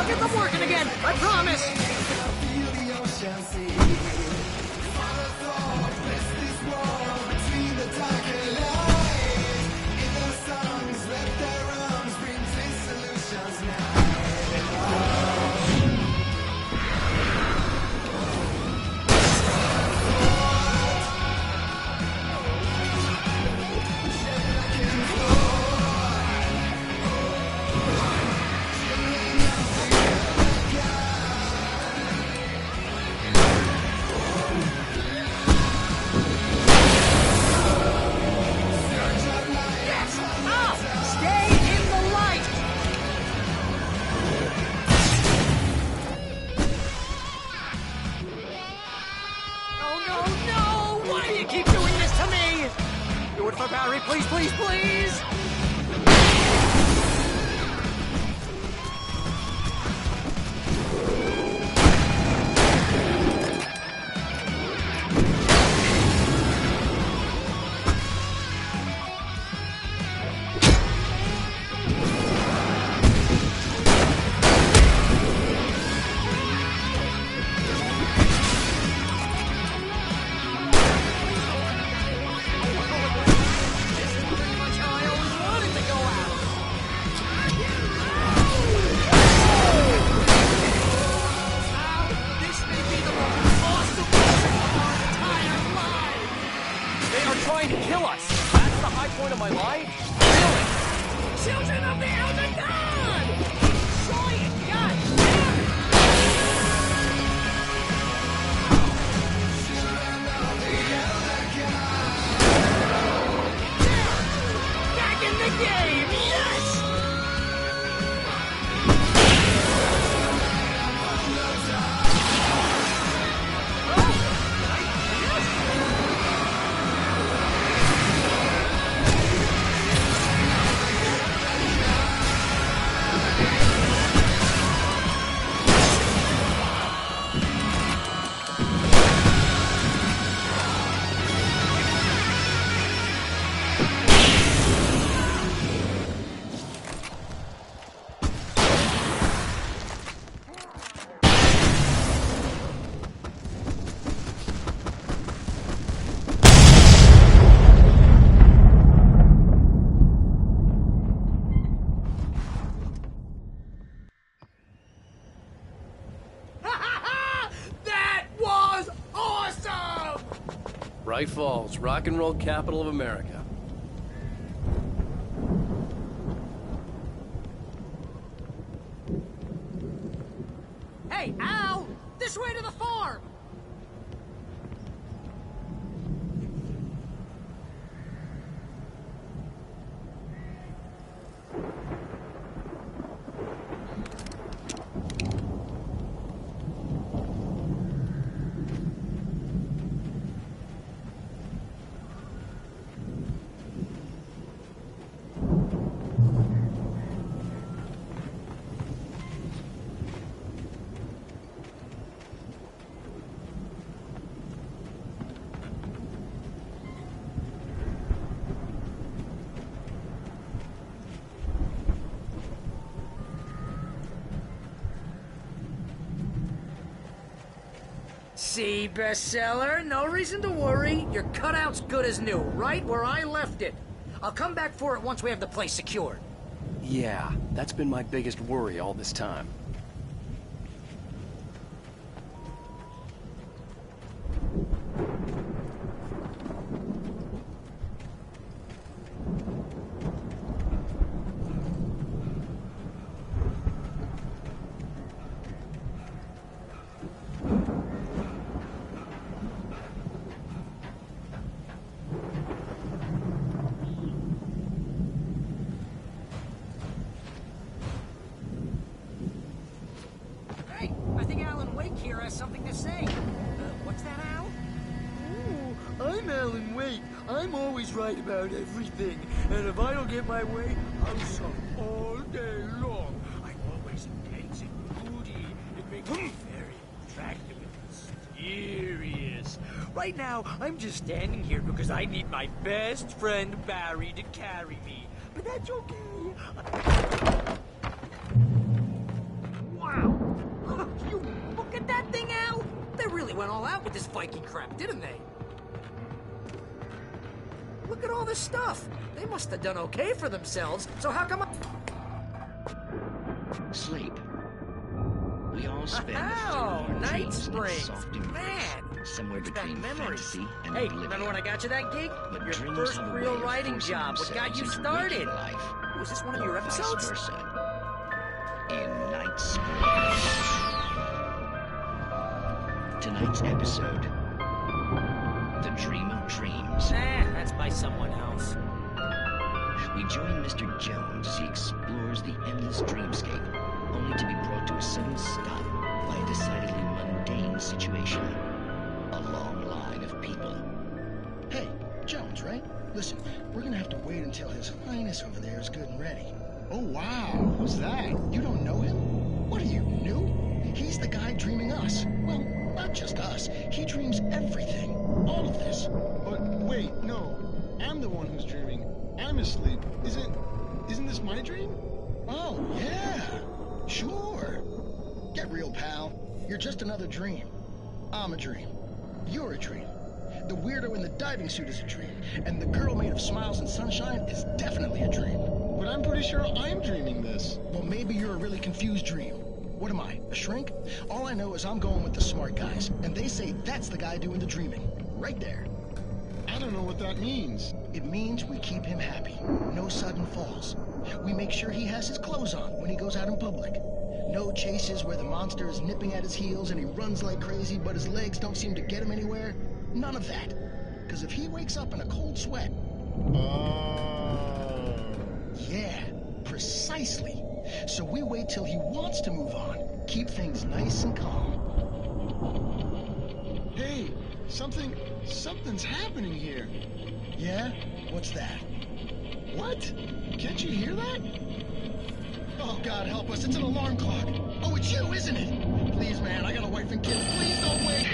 Get them working again, I promise! Barry, please, please, please! trying to kill us. That's the high point of my life? Really? Children of the Elder God! Giant, God back in the game, yes! Bright Falls, rock and roll capital of America. Hey, Al! This way to the farm! See, bestseller, no reason to worry. Your cutout's good as new, right where I left it. I'll come back for it once we have the place secured. Yeah, that's been my biggest worry all this time. Hey, I think Alan Wake here has something to say. What's that, Al? Ooh, I'm Alan Wake. I'm always right about everything. And if I don't get my way, I'll suck all day long. I'm always intense and moody. It makes me very attractive and mysterious. Right now, I'm just standing here because I need my best friend Barry to carry me. But that's okay. Wow! You look at that thing, Al! They really went all out with this Viking crap, didn't they? Look at all this stuff. They must have done okay for themselves, so how come Sleep. We all spend Night Springs. soft embrace, Man, somewhere between memories. fantasy and Hey, oblivion. remember when I got you that gig? But Your dreams first have a real way of writing forcing job. What got you themselves into started? waking life, Was this one of your or vice episodes? versa. In Night Springs. Tonight's episode, The Dream of Dreams. That's by someone else. We join Mr. Jones as he explores the endless dreamscape, only to be brought to a sudden stop by a decidedly mundane situation. A long line of people. Hey, Jones, right? Listen, we're gonna have to wait until His Highness over there is good and ready. Oh, wow. Who's that? You don't know him? What are you, new? He's the guy dreaming us. Well, not just us. He dreams everything. All of this. But wait, no. I'm the one who's dreaming. I'm asleep. Isn't this my dream? Oh, yeah. Sure. Get real, pal. You're just another dream. I'm a dream. You're a dream. The weirdo in the diving suit is a dream. And the girl made of smiles and sunshine is definitely a dream. But I'm pretty sure I'm dreaming this. Well, maybe you're a really confused dream. What am I, a shrink? All I know is I'm going with the smart guys, and they say that's the guy doing the dreaming. Right there. I don't know what that means. It means we keep him happy. No sudden falls. We make sure he has his clothes on when he goes out in public. No chases where the monster is nipping at his heels and he runs like crazy, but his legs don't seem to get him anywhere. None of that. Because if he wakes up in a cold sweat... Yeah, precisely. So we wait till he wants to move on. Keep things nice and calm. Hey, something's happening here. Yeah? What's that? What? Can't you hear that? Oh, God help us, it's an alarm clock. Oh, it's you, isn't it? Please, man, I got a wife and kids. Please don't wait.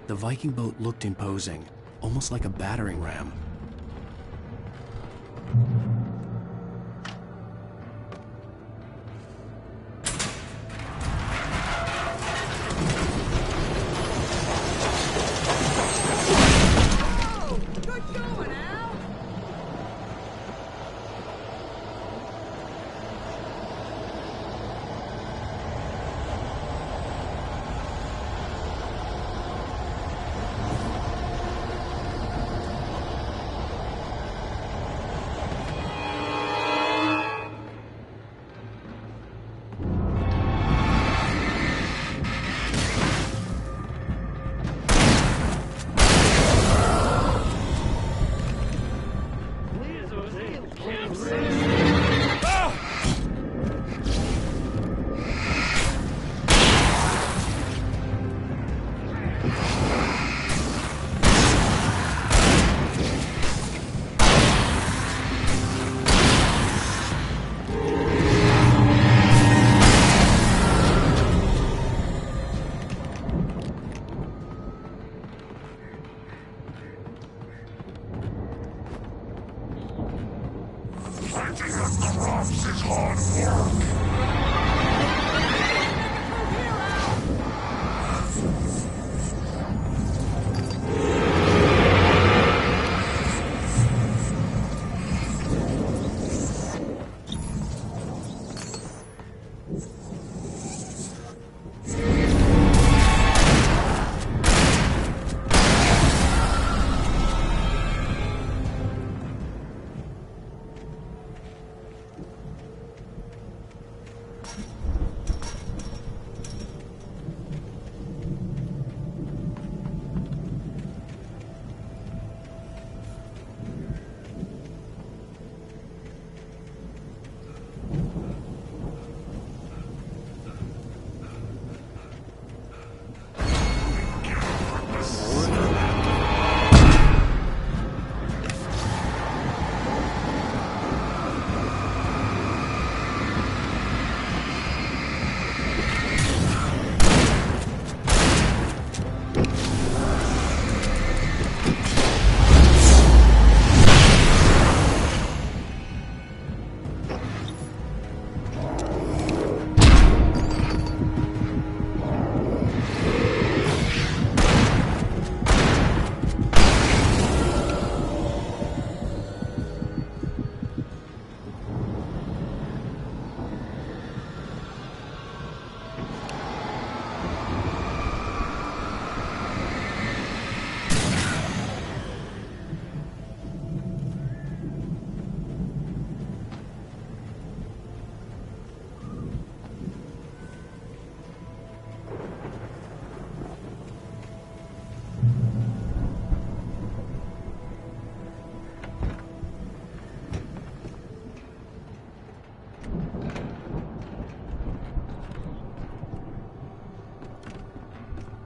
The Viking boat looked imposing, almost like a battering ram.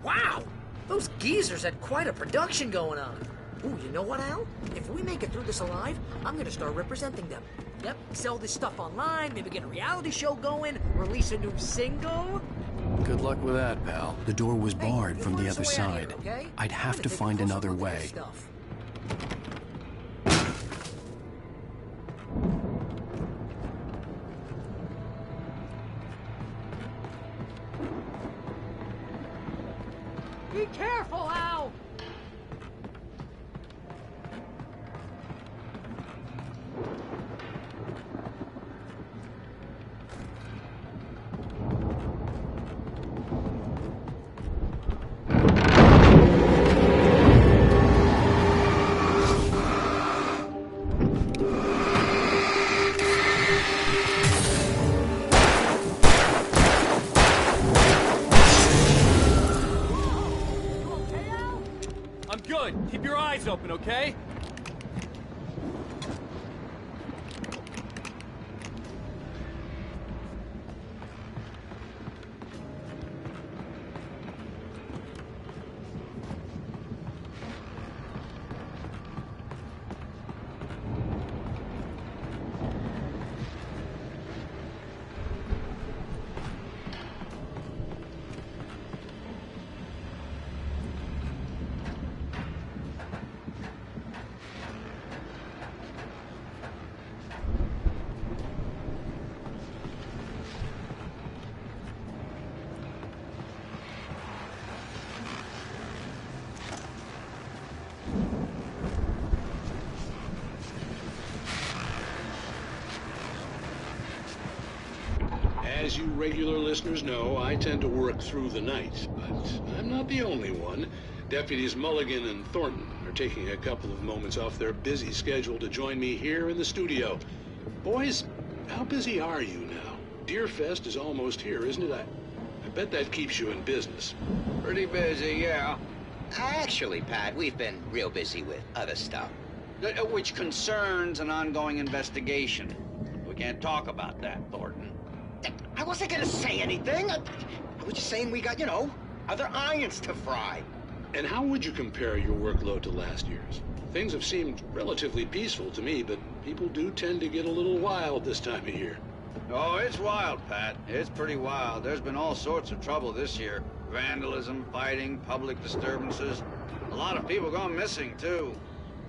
Wow! Those geezers had quite a production going on. Ooh, you know what, Al? If we make it through this alive, I'm gonna start representing them. Yep, sell this stuff online, maybe get a reality show going, release a new single. Good luck with that, pal. The door was barred Hey, from the find other some way out side. here, okay? I'd have to find another way. Stuff. Be careful, Al! I'm good. Keep your eyes open, okay? As you regular listeners know, I tend to work through the night, but I'm not the only one. Deputies Mulligan and Thornton are taking a couple of moments off their busy schedule to join me here in the studio. Boys, how busy are you now? Deerfest is almost here, isn't it? I bet that keeps you in business. Pretty busy, yeah. Actually, Pat, we've been real busy with other stuff, which concerns an ongoing investigation. We can't talk about that, Thornton. I wasn't gonna say anything. I was just saying we got, other irons to fry. And how would you compare your workload to last year's? Things have seemed relatively peaceful to me, but people do tend to get a little wild this time of year. Oh, it's wild, Pat. It's pretty wild. There's been all sorts of trouble this year. Vandalism, fighting, public disturbances. A lot of people gone missing, too.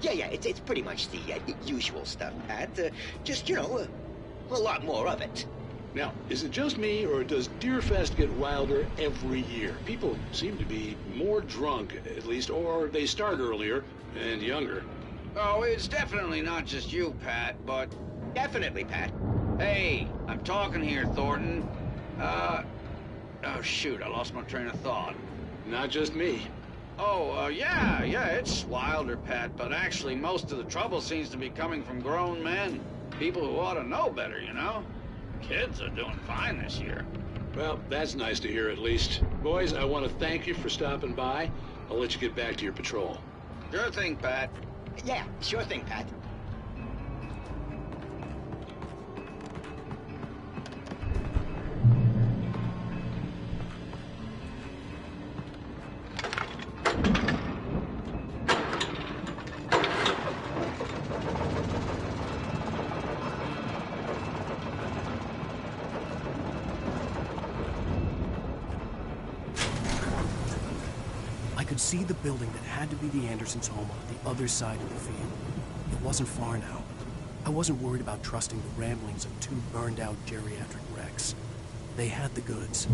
Yeah, it's pretty much the usual stuff, Pat. Just, a lot more of it. Now, is it just me, or does Deerfest get wilder every year? People seem to be more drunk, at least, or they start earlier and younger. Oh, it's definitely not just you, Pat, but... Definitely, Pat. Hey, I'm talking here, Thornton. Oh, shoot, I lost my train of thought. Not just me. Oh, yeah, it's wilder, Pat, but actually most of the trouble seems to be coming from grown men. People who ought to know better, Kids are doing fine this year. Well, that's nice to hear at least. Boys, I want to thank you for stopping by. I'll let you get back to your patrol. Sure thing, Pat. Yeah, sure thing, Pat. See the building that had to be the Andersons' home on the other side of the field. It wasn't far now. I wasn't worried about trusting the ramblings of two burned-out geriatric wrecks. They had the goods.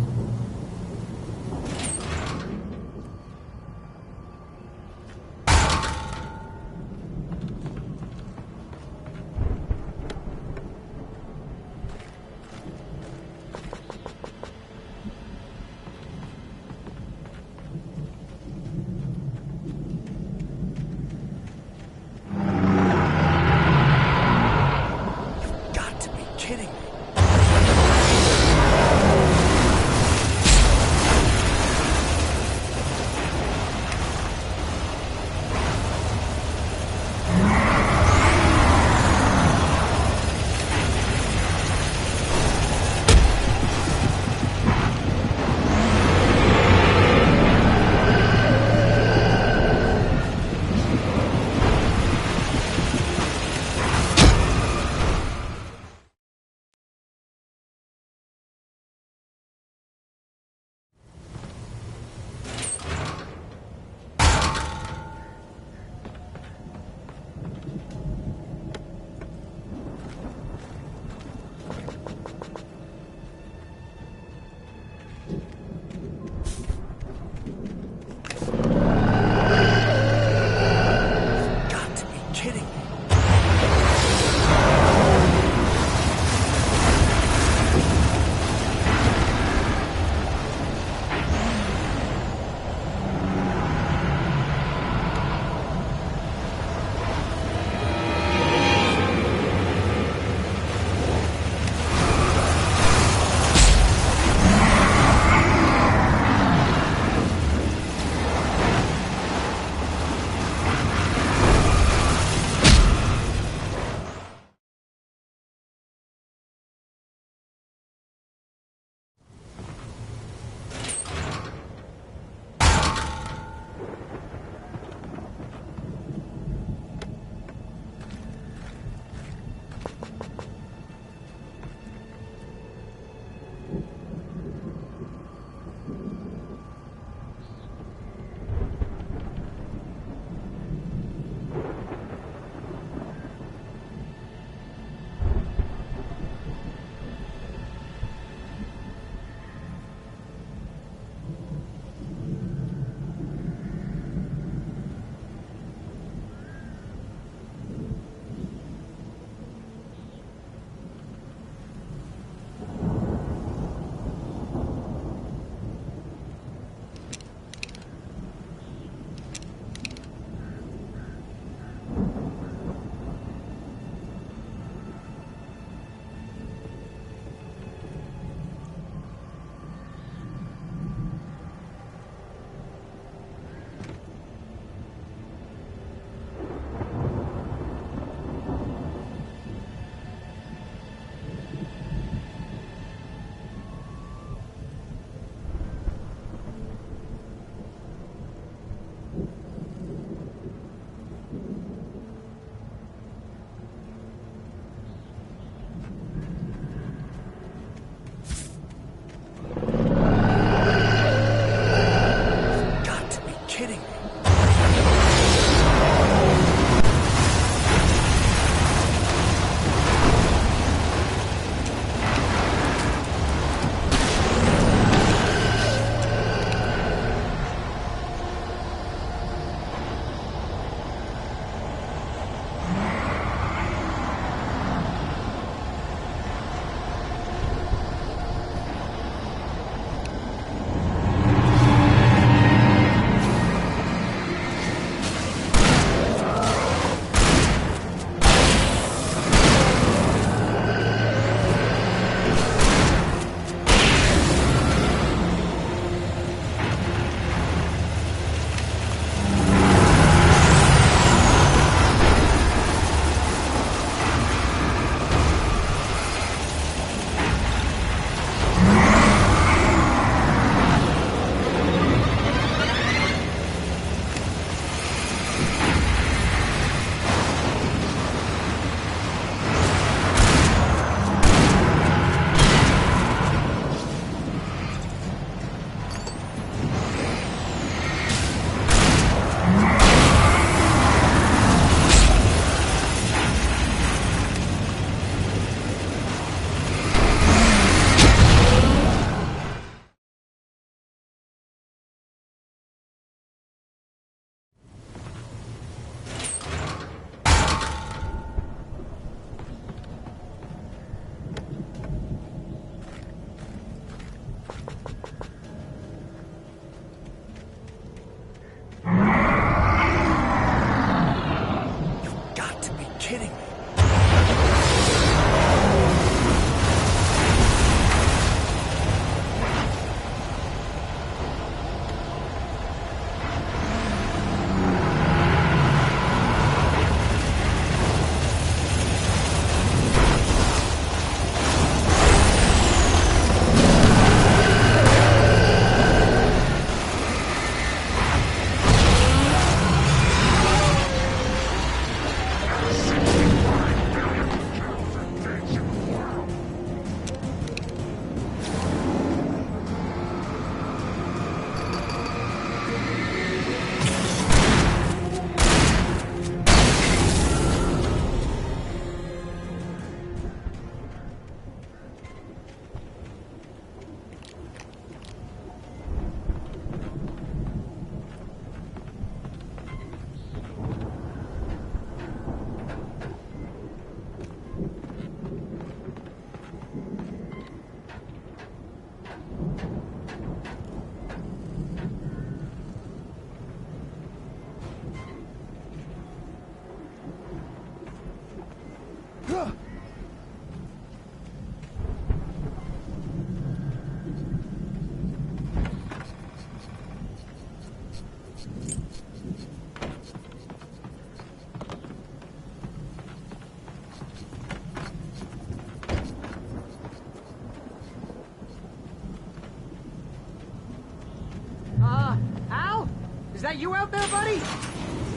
Is that you out there, buddy?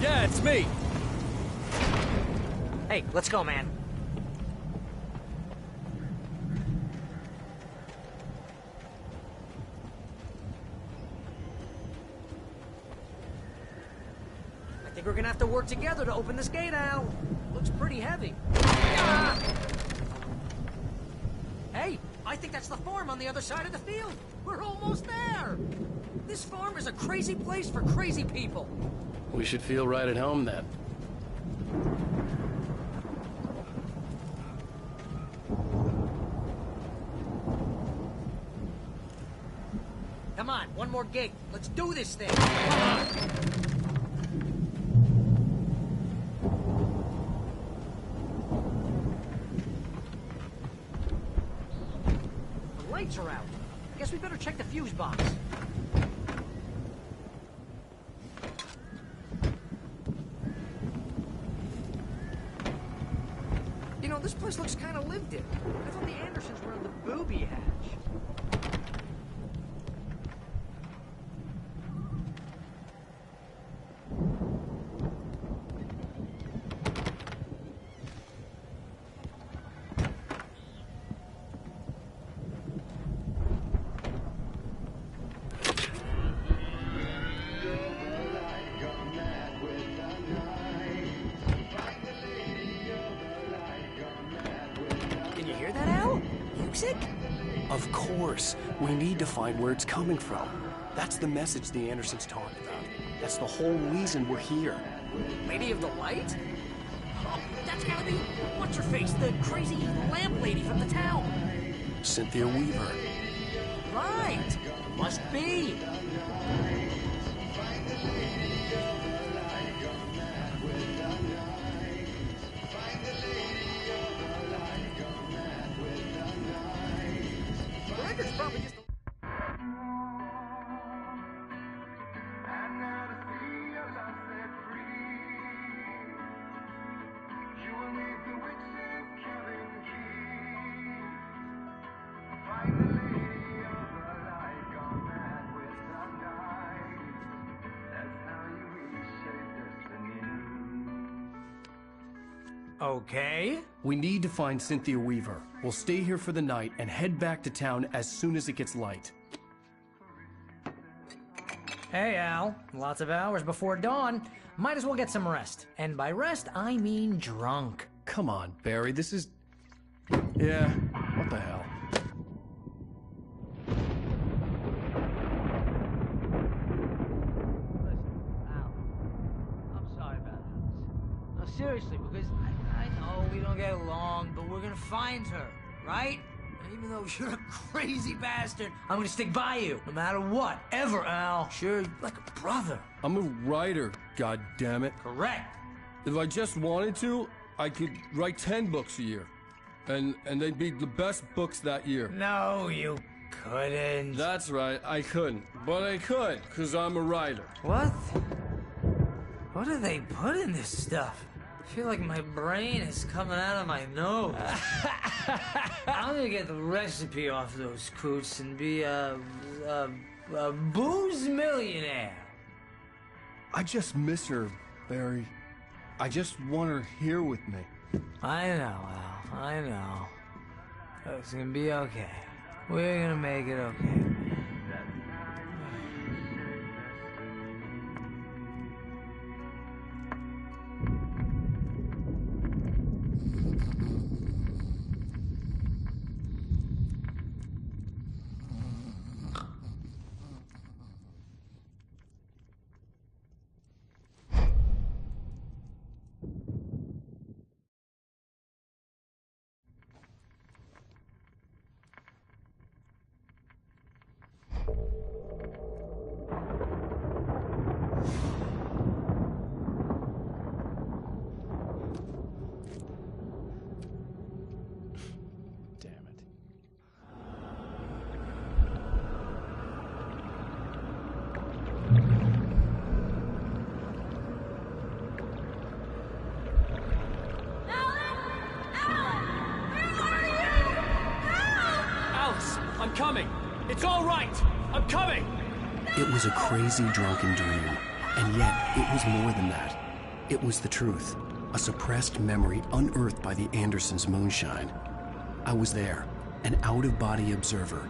Yeah, it's me. Hey, let's go, man. I think we're gonna have to work together to open this gate, Al. Looks pretty heavy. Ah! Hey, I think that's the farm on the other side of the field. We're almost there. This farm is a crazy place for crazy people. We should feel right at home then. Come on, one more gate. Let's do this thing. Come on. The lights are out. Guess we better check the fuse box. You know, this place looks kind of lived in. I thought the Andersons were in the booby hatch. Of course. We need to find where it's coming from. That's the message the Andersons talked about. That's the whole reason we're here. Lady of the Light? Oh, that's gotta be... What's-her-face? The crazy lamp lady from the town. Cynthia Weaver. Right. Must be. It's probably just Okay. We need to find Cynthia Weaver. We'll stay here for the night and head back to town as soon as it gets light. Hey, Al. Lots of hours before dawn. Might as well get some rest. And by rest, I mean drunk. Come on, Barry. This is... Yeah, what the hell? I'm sorry about that. No, seriously, because I know we don't get along, but we're gonna find her, right? And even though you're a crazy bastard, I'm gonna stick by you, no matter what, ever, Al. Sure, you're like a brother. I'm a writer, goddammit. Correct. If I just wanted to, I could write 10 books a year. And they'd be the best books that year. No, you couldn't. That's right, I couldn't. But I could, because I'm a writer. What? What do they put in this stuff? I feel like my brain is coming out of my nose. I'm gonna get the recipe off those coots and be a booze millionaire. I just miss her, Barry. I just want her here with me. I know, Al. I know. It's gonna be okay. We're gonna make it okay. I'm coming! It's all right! I'm coming! It was a crazy drunken dream, And yet, it was more than that. It was the truth, a suppressed memory unearthed by the Andersons' moonshine. I was there, an out-of-body observer.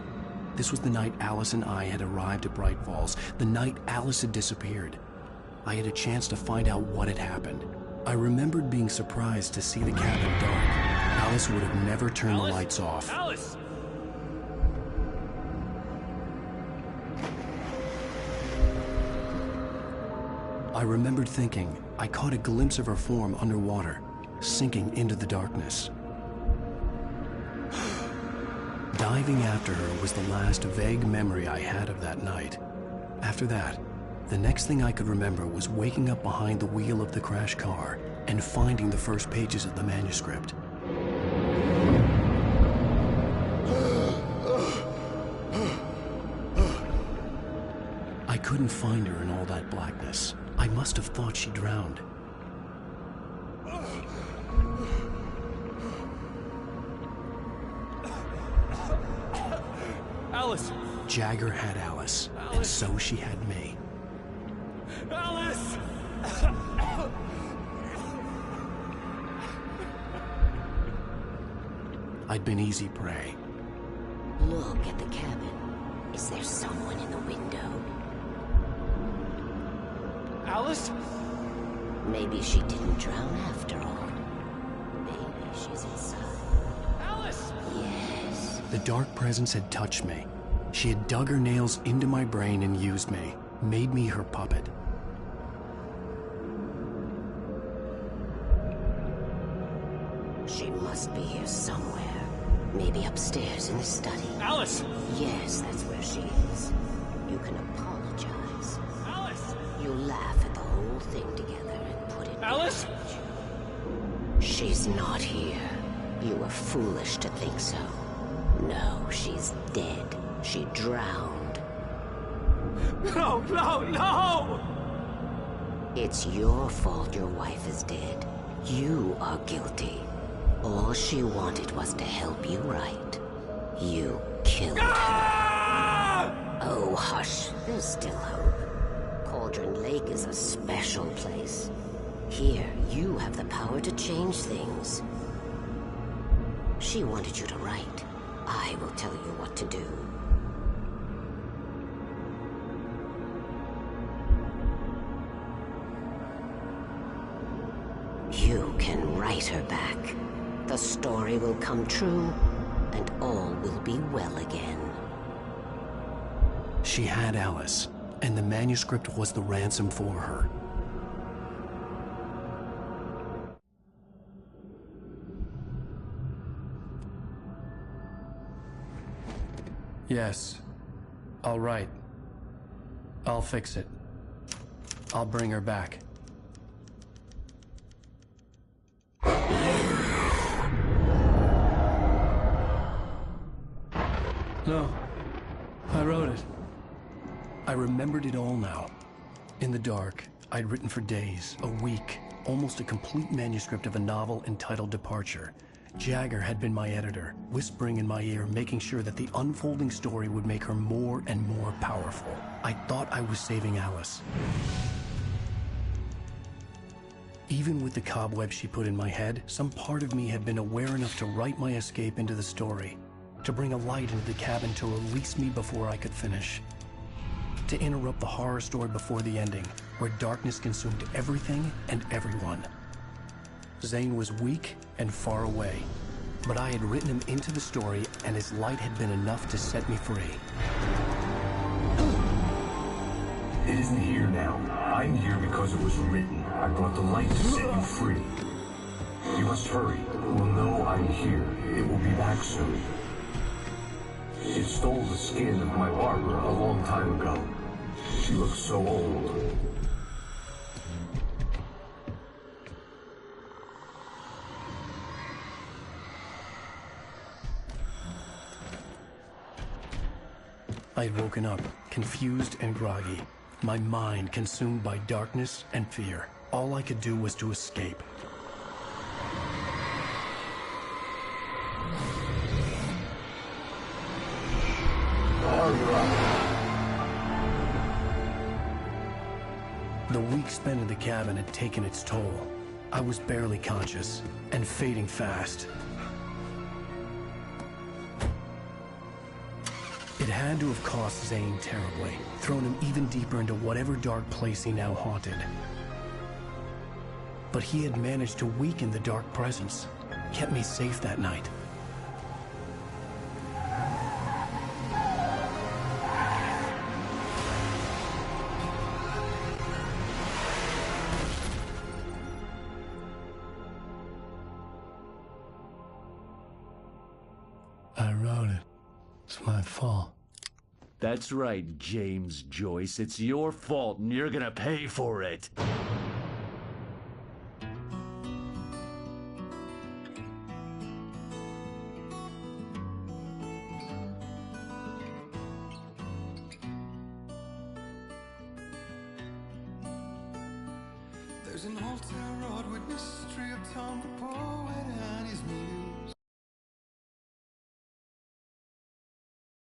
This was the night Alice and I had arrived at Bright Falls, the night Alice had disappeared. I had a chance to find out what had happened. I remembered being surprised to see the cabin dark. Alice would have never turned the lights off. Alice! I remembered thinking I caught a glimpse of her form underwater, sinking into the darkness. Diving after her was the last vague memory I had of that night. After that, the next thing I could remember was waking up behind the wheel of the crash car and finding the first pages of the manuscript. I couldn't find her in all that blackness. I must have thought she drowned. Alice! Jagger had Alice, and so she had me. Alice! I'd been easy prey. Look at the cabin. Is there someone in the window? Alice? Maybe she didn't drown after all. Maybe she's inside. Alice! Yes. The dark presence had touched me. She had dug her nails into my brain and used me, made me her puppet. She must be here somewhere. Maybe upstairs in the study. Alice! Yes, that's where she is. You can apologize. Alice! You laugh at the whole thing together and put it... Alice! She's not here. You were foolish to think so. No, she's dead. She drowned. No, no, no! It's your fault your wife is dead. You are guilty. All she wanted was to help you right. You killed her. Oh, hush. There's still hope. Cauldron Lake is a special place. Here, you have the power to change things. She wanted you to write. I will tell you what to do. You can write her back. The story will come true, and all will be well again. She had Alice, and the manuscript was the ransom for her. Yes. All right. I'll fix it. I'll bring her back. No. I wrote it. I remembered it all now. In the dark, I'd written for days, a week, almost a complete manuscript of a novel entitled Departure. Jagger had been my editor, whispering in my ear, making sure that the unfolding story would make her more and more powerful. I thought I was saving Alice. Even with the cobwebs she put in my head, some part of me had been aware enough to write my escape into the story, to bring a light into the cabin to release me before I could finish. To interrupt the horror story before the ending, where darkness consumed everything and everyone. Zane was weak and far away, but I had written him into the story, and his light had been enough to set me free. It isn't here now. I'm here because it was written. I brought the light to set you free. You must hurry. We'll know I'm here. It will be back soon. It stole the skin of my Barbara a long time ago. She looks so old. I had woken up, confused and groggy, my mind consumed by darkness and fear. All I could do was to escape. The week spent in the cabin had taken its toll. I was barely conscious, and fading fast. It had to have cost Zane terribly, thrown him even deeper into whatever dark place he now haunted. But he had managed to weaken the dark presence, kept me safe that night. I wrote it. It's my fault. That's right, James Joyce. It's your fault, and you're gonna pay for it. There's an old town road with mystery of Tom the poet and his muse.